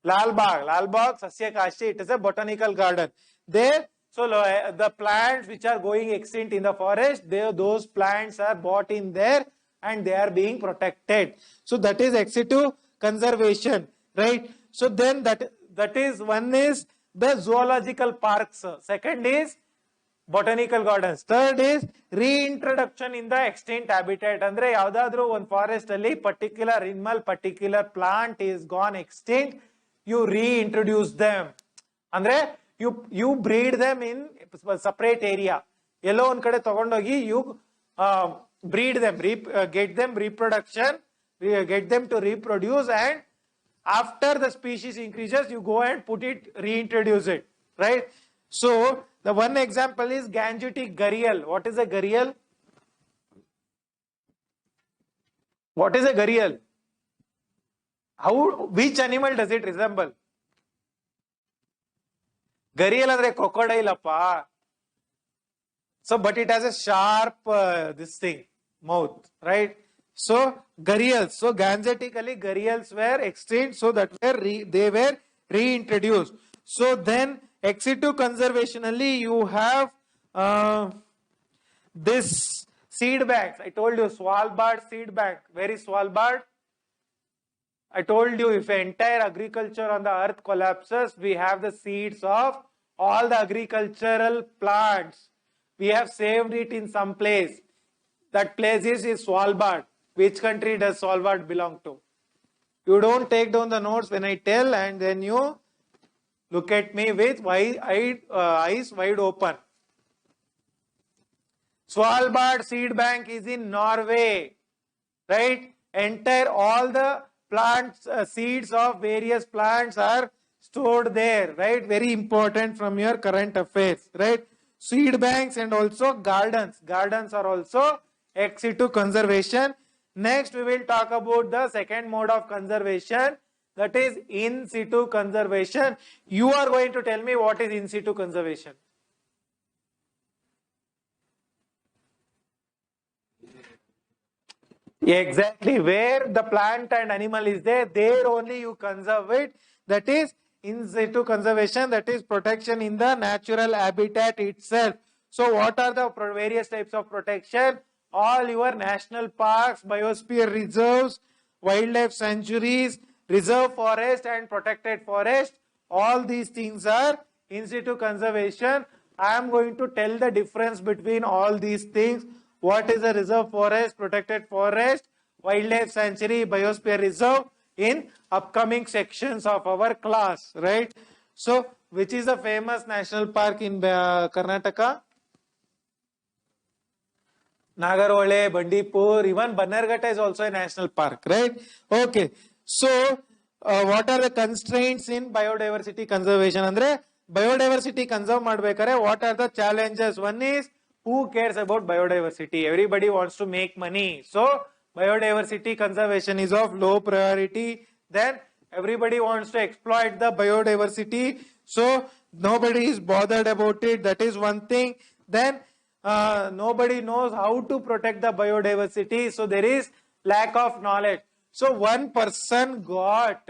[SPEAKER 1] Lalbagh. Lalbagh Sasyakashi. It is a botanical garden. There, so the plants which are going extinct in the forest, those plants are brought in there and they are being protected. So that is ex situ conservation, right? So then that is, one is the zoological parks. Second is botanical gardens. Third is reintroduction in the extinct habitat. Andre yavadadru one forest alli particular animal, particular plant is gone extinct, you reintroduce them. Andre you breed them in separate area. Yellow one kade tagondogi you breed them, get them reproduction, get them to reproduce, and after the species increases, you go and reintroduce it, right? So the one example is Gangetic gharial. What is a gharial? What is a gharial? Which animal does it resemble? Gharial andre crocodile appa. So, but it has a sharp this thing, mouth, right? So gharials. So Gangetically gharials were extinct. So that they were reintroduced. So then ex situ conservationally you have this seed banks. I told you Svalbard seed bank. Where is Svalbard? I told you, if entire agriculture on the earth collapses, we have the seeds of all the agricultural plants. We have saved it in some place. That place is Svalbard. Which country does Svalbard belong to? You don't take down the notes when I tell, and then you look at me with eyes wide open. Svalbard seed bank is in Norway, right? Entire all the plants, seeds of various plants are stored there, right? Very important from your current affairs, right? Seed banks and also gardens. Gardens are also ex situ conservation. Next, we will talk about the second mode of conservation, that is in situ conservation. You are going to tell me what is in situ conservation. Exactly, where the plant and animal is there only you conserve it. That is in situ conservation, that is protection in the natural habitat itself. So what are the various types of protection? All your national parks, biosphere reserves, wildlife sanctuaries, reserve forest and protected forest. All these things are in situ conservation. I am going to tell the difference between all these things. What is a reserve forest, protected forest, wildlife sanctuary, biosphere reserve in upcoming sections of our class, right? So, which is a famous national park in Karnataka? Nagarhole, Bandipur, even Bannerghatta is also a national park, right? Okay. So, what are the constraints in biodiversity conservation? Andre, biodiversity conserve madbekare, what are the challenges? One is, who cares about biodiversity? Everybody wants to make money. So, biodiversity conservation is of low priority. Then, everybody wants to exploit the biodiversity. So, nobody is bothered about it. That is one thing. Then, nobody knows how to protect the biodiversity. So, there is lack of knowledge. So, one person got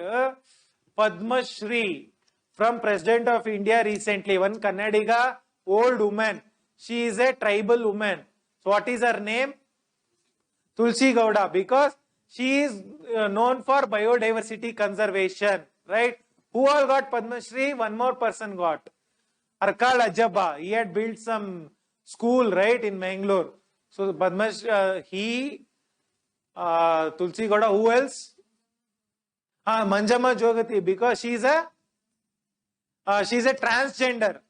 [SPEAKER 1] Padma Shri from President of India recently. One Kannadiga, old woman. She is a tribal woman. So, what is her name? Tulsi Gowda, because she is known for biodiversity conservation, right? Who all got Padma Shri? One more person got. Arkal Ajaba. He had built some school, right, in Mangalore. So, Padma Shri, Tulsi Gowda, who else? Manjama Jogati, because she's a transgender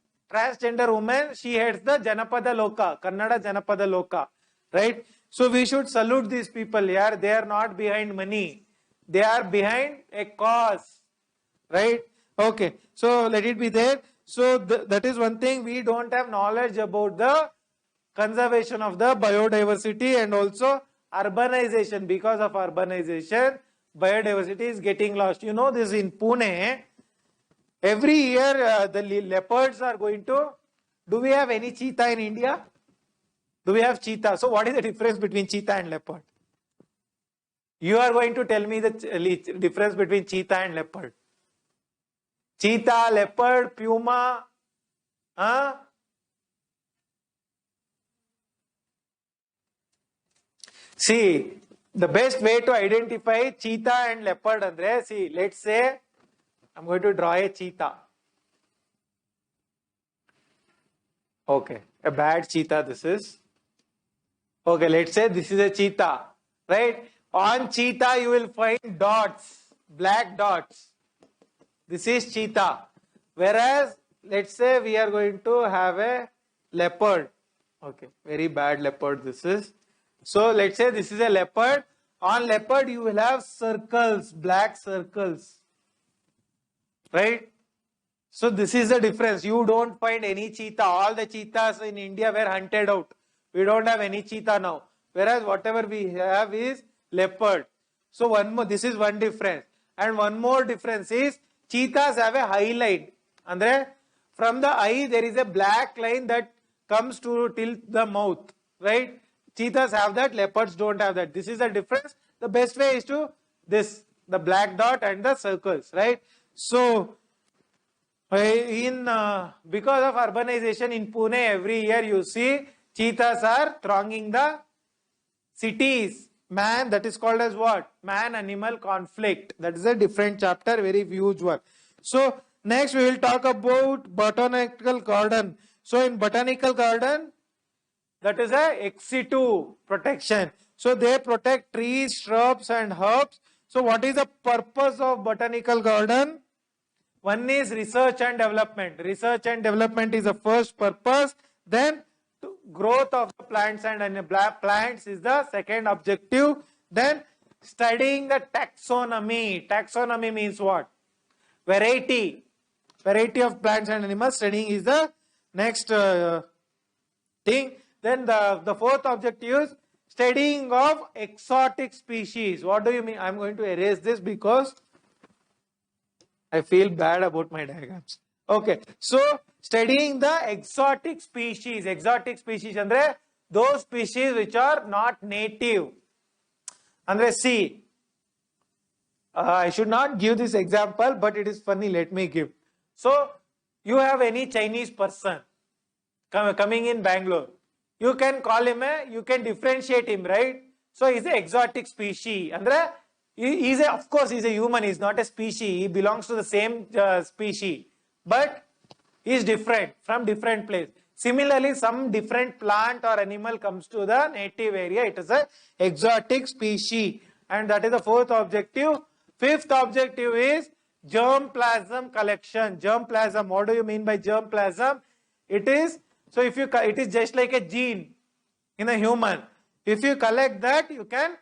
[SPEAKER 1] woman. She heads the Janapada Loka, Kannada Janapada Loka, right? So we should salute these people here. They are not behind money. They are behind a cause, right? Okay. So let it be there. So that is one thing. We don't have knowledge about the conservation of the biodiversity and also urbanization. Because of urbanization, biodiversity is getting lost. You know this in Pune. Every year the leopards are going to... Do we have any cheetah in India? Do we have cheetah? So what is the difference between cheetah and leopard? You are going to tell me the difference between cheetah and leopard. Cheetah, leopard, puma. Huh? See, the best way to identify cheetah and leopard, Andre, see, let's say, I'm going to draw a cheetah. Okay, a bad cheetah this is. Okay, let's say this is a cheetah, right? On cheetah, you will find dots, black dots. This is cheetah. Whereas, let's say we are going to have a leopard. Okay, very bad leopard this is. So, let's say this is a leopard. On leopard, you will have circles, black circles, right? So, this is the difference. You don't find any cheetah. All the cheetahs in India were hunted out. We don't have any cheetah now. Whereas whatever we have is leopard. So one more, this is one difference. And one more difference is cheetahs have a high line. Andre, from the eye there is a black line that comes to till the mouth. Right? Cheetahs have that, leopards don't have that. This is the difference. The best way is to this, the black dot and the circles. Right? So because of urbanization in Pune, every year you see cheetahs are thronging the cities, man, that is called as what? Man-animal conflict. That is a different chapter, very huge one. So next we will talk about botanical garden. So in botanical garden, that is a ex situ protection. So they protect trees, shrubs and herbs. So what is the purpose of botanical garden? One is research and development. Research and development is the first purpose. Then growth of the plants and plants is the second objective. Then studying the taxonomy. Taxonomy means what? Variety. Variety of plants and animals. Studying is the next thing. Then the fourth objective is studying of exotic species. What do you mean? I am going to erase this because I feel bad about my diagrams. Okay, so studying the exotic species. Exotic species andre those species which are not native. Andre see, I should not give this example, but it is funny. Let me give. So you have any Chinese person coming in Bangalore. You can call him you can differentiate him, right? So he's an exotic species. Andre he's of course he's a human. He's not a species. He belongs to the same species, but he's different from different place. Similarly, some different plant or animal comes to the native area. It is a exotic species, and that is the fourth objective. Fifth objective is germplasm collection. Germplasm. What do you mean by germplasm? It is so if you it is just like a gene in a human. If you collect that, you can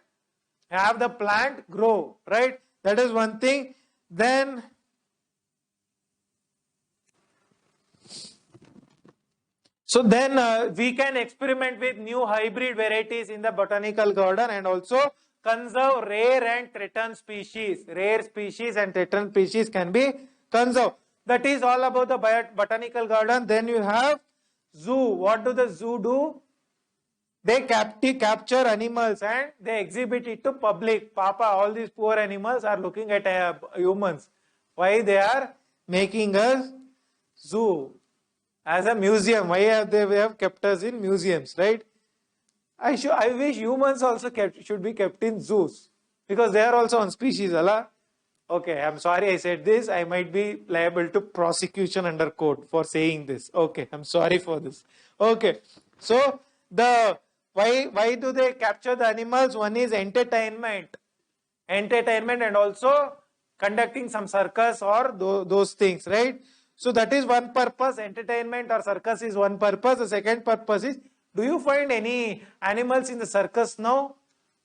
[SPEAKER 1] have the plant grow, right? That is one thing. Then we can experiment with new hybrid varieties in the botanical garden and also conserve rare and threatened species. Rare species and threatened species can be conserved. That is all about the botanical garden. Then you have zoo. What do the zoo do? They capture animals and they exhibit it to public. Papa, all these poor animals are looking at humans. Why they are making a zoo as a museum? Why have they kept us in museums, right? I wish humans also should be kept in zoos because they are also on species, Allah. Okay, I'm sorry I said this. I might be liable to prosecution under court for saying this. Okay, I'm sorry for this. Okay, so why do they capture the animals? One is entertainment and also conducting some circus or those things, right? So that is one purpose. Entertainment or circus is one purpose. The second purpose is, do you find any animals in the circus now?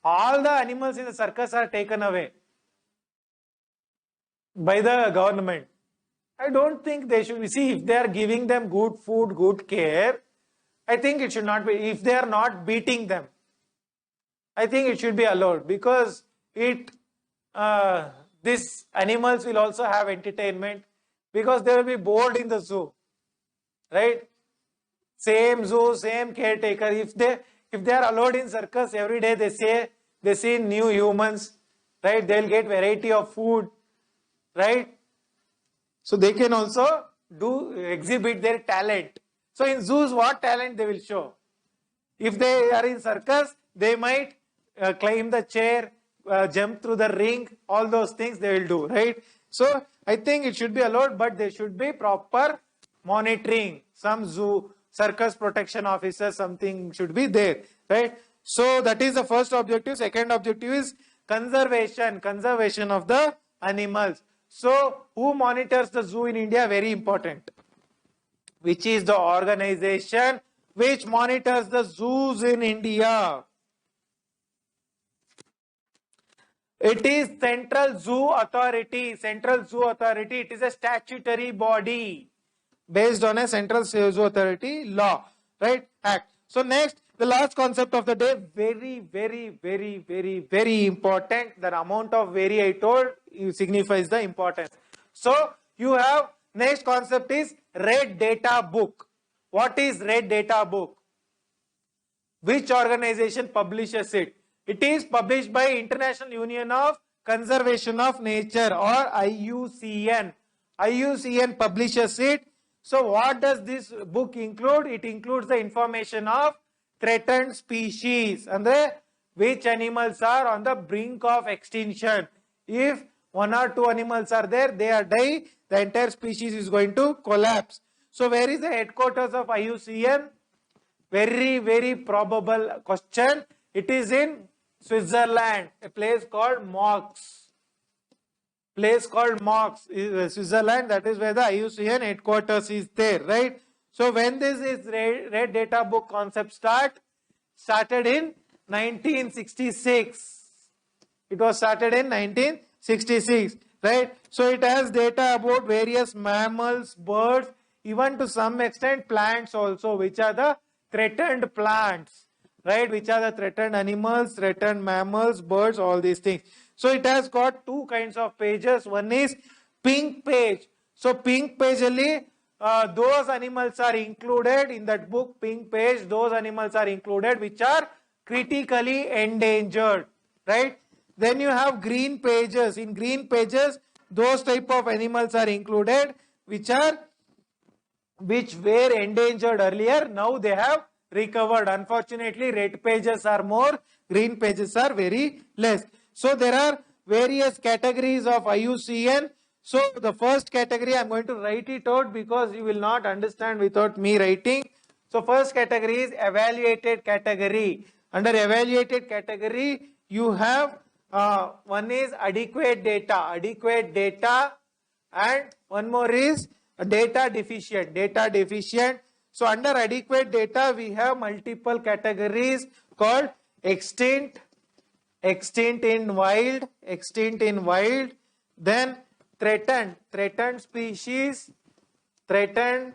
[SPEAKER 1] All the animals in the circus are taken away by the government. I don't think they should. See, if they are giving them good food, good care, I think it should not be. If they are not beating them, I think it should be allowed because these animals will also have entertainment because they will be bored in the zoo, right? Same zoo, same caretaker. If they are allowed in circus every day, they see new humans, right? They'll get variety of food, right? So they can also exhibit their talent. So in zoos, what talent they will show? If they are in circus, they might climb the chair, jump through the ring, all those things they will do, right? So I think it should be allowed, but there should be proper monitoring. Some zoo, circus protection officers, something should be there, right? So that is the first objective. Second objective is conservation of the animals. So who monitors the zoo in India? Very important. Which is the organization which monitors the zoos in India? It is Central Zoo Authority. Central Zoo Authority. It is a statutory body based on a Central Zoo Authority law, right? Act. So next, the last concept of the day, very important. The amount of very I told signifies the importance. So you have next concept is Red Data Book. What is Red Data Book? Which organization publishes it? It is published by International Union of Conservation of Nature or IUCN. IUCN publishes it. So what does this book include? It includes the information of threatened species and which animals are on the brink of extinction. If one or two animals are there, they are die, the entire species is going to collapse. So where is the headquarters of IUCN? Very, very probable question. It is in Switzerland, a place called Mox. Switzerland. That is where the IUCN headquarters is there, right? So when this is red data book concept started in 1966. It was started in 1966, right? So it has data about various mammals, birds, even to some extent plants also, which are the threatened plants, right? Which are the threatened animals, threatened mammals, birds, all these things. So it has got two kinds of pages. One is pink page. So pink page only, those animals are included in that book, pink page. Those animals are included which are critically endangered, right? Then you have green pages. In green pages, those type of animals are included which were endangered earlier. Now they have recovered. Unfortunately, red pages are more, green pages are very less. So there are various categories of IUCN. So the first category, I am going to write it out because you will not understand without me writing. So first category is evaluated category. Under evaluated category, you have one is adequate data, and one more is data deficient. So under adequate data, we have multiple categories called extinct in wild, then threatened species, threatened.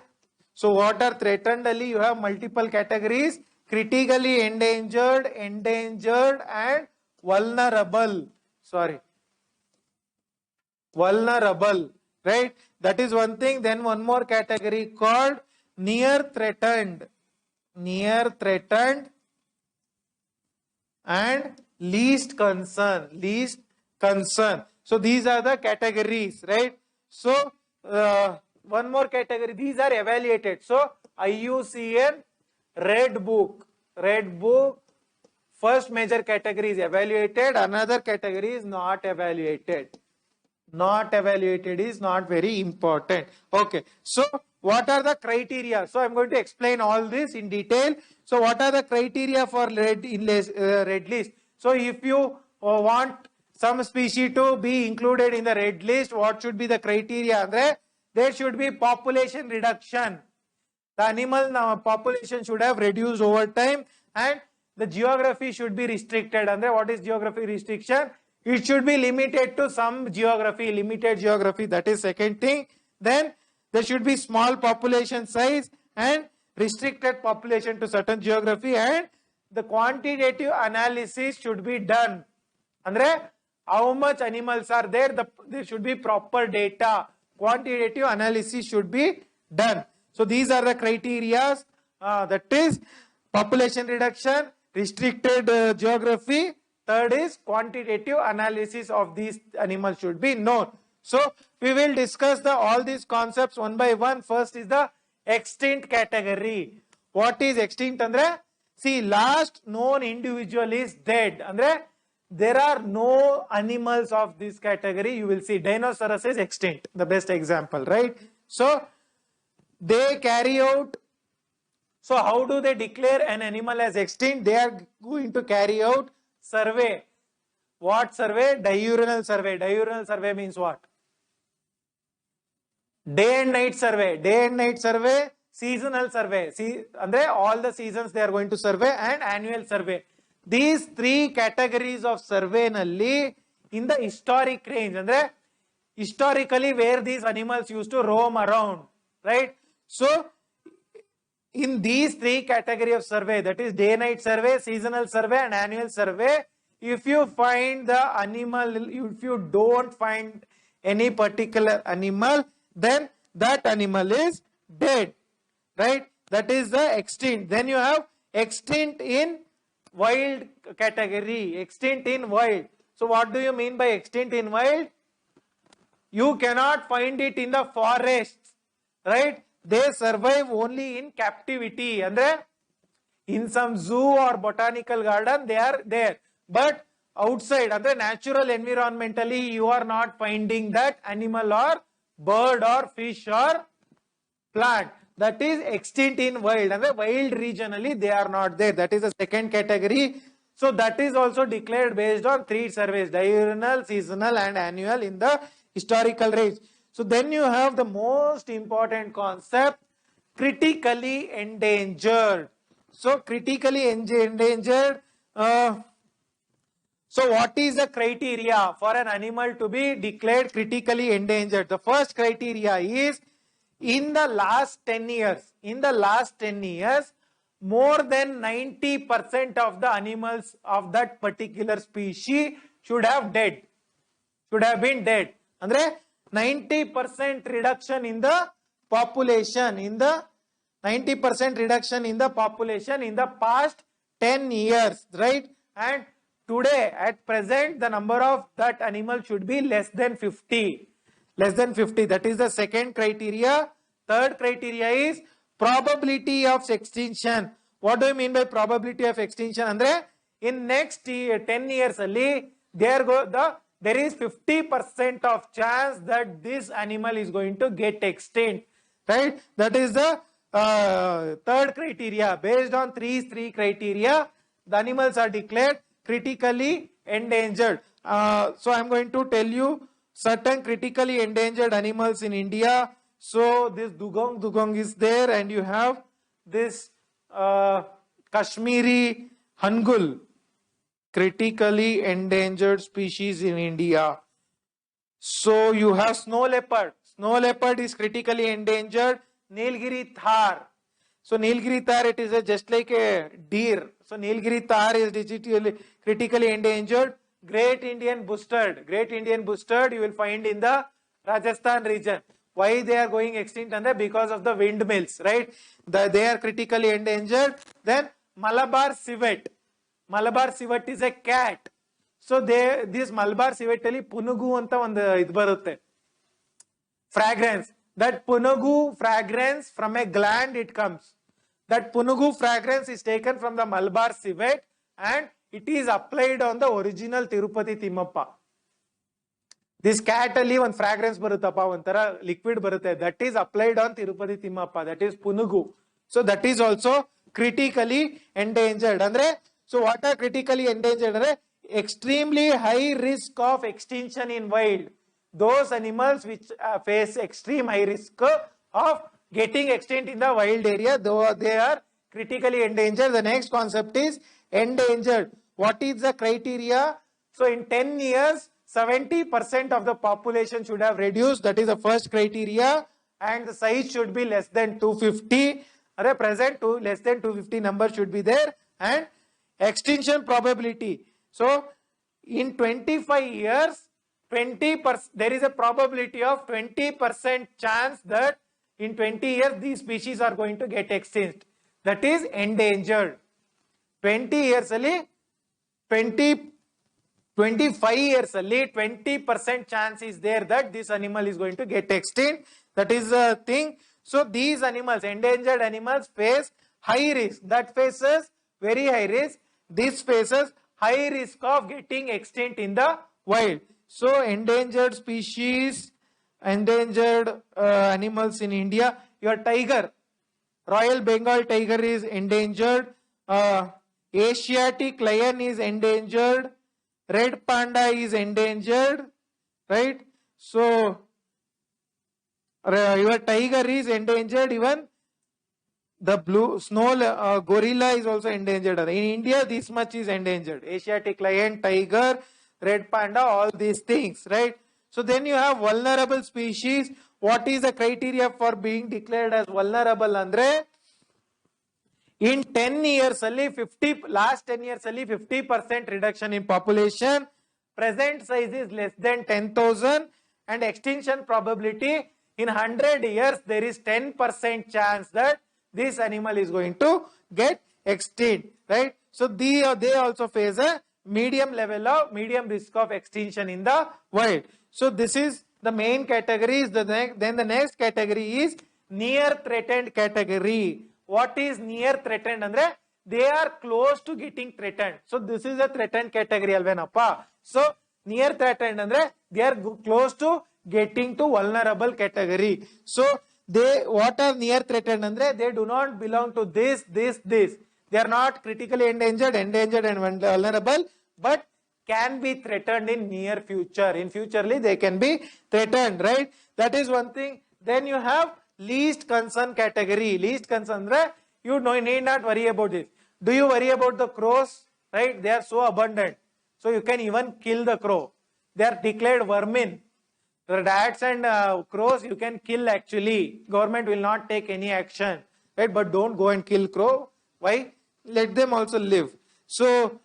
[SPEAKER 1] So what are threatened? You have multiple categories: critically endangered, and vulnerable. Vulnerable, right? That is one thing. Then one more category called near threatened, and least concern. So these are the categories, right? So one more category, these are evaluated. So IUCN red book, first major category is evaluated, another category is not evaluated. Not evaluated is not very important. Okay, so what are the criteria? So I'm going to explain all this in detail. So what are the criteria for red list? So if you want some species to be included in the red list, what should be the criteria? There should be population reduction. The animal population should have reduced over time, and the geography should be restricted. What is geography restriction? It should be limited to some geography, limited geography. That is second thing. Then there should be small population size and restricted population to certain geography, and the quantitative analysis should be done. How much animals are there? There should be proper data. Quantitative analysis should be done. So these are the criteria. That is population reduction, restricted geography. Third is quantitative analysis of these animals should be known. So we will discuss all these concepts one by one. First is the extinct category. What is extinct? See, last known individual is dead. There are no animals of this category. You will see dinosaurs is extinct, the best example, right? So they carry out. So how do they declare an animal as extinct? They are going to carry out survey. What survey? Diurnal survey. Diurnal survey means what? Day and night survey. Seasonal survey. All the seasons they are going to survey, and annual survey. These three categories of survey nalli in the historic range. Historically where these animals used to roam around, right? So in these three categories of survey, that is day-night survey, seasonal survey, and annual survey, if you find the animal, if you don't find any particular animal, then that animal is dead, right? That is the extinct. Then you have extinct in wild category, extinct in wild. So what do you mean by extinct in wild? You cannot find it in the forests, right? They survive only in captivity. In some zoo or botanical garden, they are there. but outside, the natural environmentally, you are not finding that animal or bird or fish or plant that is extinct in wild, and the wild regionally they are not there. That is the second category. So that is also declared based on three surveys: diurnal, seasonal, and annual in the historical range. So then you have the most important concept, critically endangered. So critically endangered. So what is the criteria for an animal to be declared critically endangered? The first criteria is, in the last 10 years, more than 90% of the animals of that particular species should have been dead. Andre 90% reduction in the population, 90% reduction in the population in the past 10 years, right? And today, at present, the number of that animal should be less than 50. That is the second criteria. Third criteria is probability of extinction. What do you mean by probability of extinction? Andre, in next 10 years ali, there is 50% of chance that this animal is going to get extinct, right? That is the third criteria. Based on three criteria, the animals are declared critically endangered. So I am going to tell you certain critically endangered animals in India. So this dugong is there, and you have this Kashmiri hangul, critically endangered species in India. So you have snow leopard. Snow leopard is critically endangered. Nilgiri thar. So Nilgiri thar, it is just like a deer. So Nilgiri thar is critically endangered. Great Indian bustard. You will find in the Rajasthan region. Why they are going extinct? And because of the windmills, right? They are critically endangered. Then Malabar civet. Malabar civet is a cat. So this Malabar civet ali punugu anta ಒಂದು ಇದು ಬರುತ್ತೆ. Fragrance. That punugu fragrance, from a gland it comes. That punugu fragrance is taken from the Malabar civet and it is applied on the original Tirupati Timmappa. This cat ali one fragrance barutappa, ontara liquid barutte, that is applied on Tirupati Timmappa, that is punugu. So that is also critically endangered. Andre, so what are critically endangered? Andre, extremely high risk of extinction in wild. Those animals which face extreme high risk of getting extinct in the wild area, though they are critically endangered. The next concept is endangered. What is the criteria? So in 10 years, 70% of the population should have reduced. That is the first criteria. And the size should be less than 250. At present, less than 250 number should be there. And extinction probability. So in 25 years, 20%, there is a probability of 20% chance that in 20 years these species are going to get extinct. That is endangered. 20 years ali, 25 years ali, 20% chance is there that this animal is going to get extinct. That is the thing. So these animals, endangered animals, face high risk. That faces very high risk. This faces high risk of getting extinct in the wild. So endangered species, endangered animals in India. Your tiger, Royal Bengal tiger is endangered. Asiatic lion is endangered. Red panda is endangered, right? So your tiger is endangered. Even the blue snow gorilla is also endangered. In India, this much is endangered. Asiatic lion, tiger, red panda, all these things, right? So then you have vulnerable species. What is the criteria for being declared as vulnerable? Andre, in 10 years, last 10 years, 50% reduction in population. Present size is less than 10,000 and extinction probability in 100 years, there is 10% chance that this animal is going to get extinct, right? So they also face a medium risk of extinction in the wild. So this is the main categories. Then the next category is near threatened category. What is near threatened? Andre, they are close to getting threatened. So this is a threatened category alvenappa. So near threatened andre they are close to getting to vulnerable category. So they, what are near threatened andre, they do not belong to this. They are not critically endangered and vulnerable, but can be threatened in near future. In futurely they can be threatened, right? That is one thing. Then you have least concern category. Least concern, you need not worry about this. Do you worry about the crows? Right? They are so abundant. So you can even kill the crow. They are declared vermin. The rats and crows you can kill actually. Government will not take any action. Right? But don't go and kill crow. Why? Let them also live. So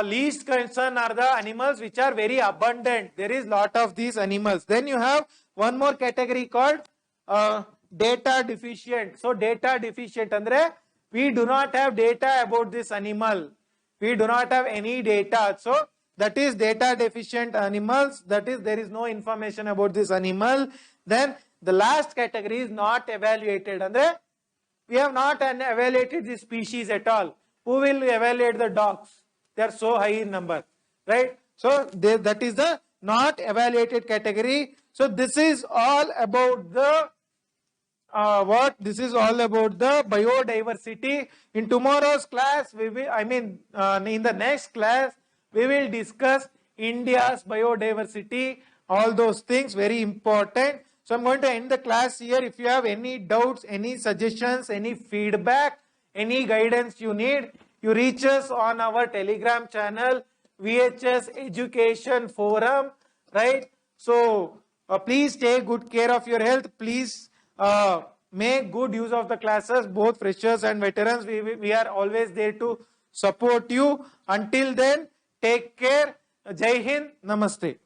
[SPEAKER 1] least concern are the animals which are very abundant. There is lot of these animals. Then you have one more category called data deficient. So data deficient andre, we do not have data about this animal. We do not have any data. So that is data deficient animals. That is, there is no information about this animal. Then the last category is not evaluated. Andre, we have not evaluated this species at all. Who will evaluate the dogs? They are so high in number, right? So that is the not evaluated category. So this is all about the this is all about the biodiversity. In tomorrow's class, we will, in the next class, we will discuss India's biodiversity, all those things, very important. So I'm going to end the class here. If you have any doubts, any suggestions, any feedback, any guidance you need, you reach us on our Telegram channel, VHS Education Forum, right? So please take good care of your health. Please make good use of the classes, both freshers and veterans. We are always there to support you. Until then, take care. Jai Hind. Namaste.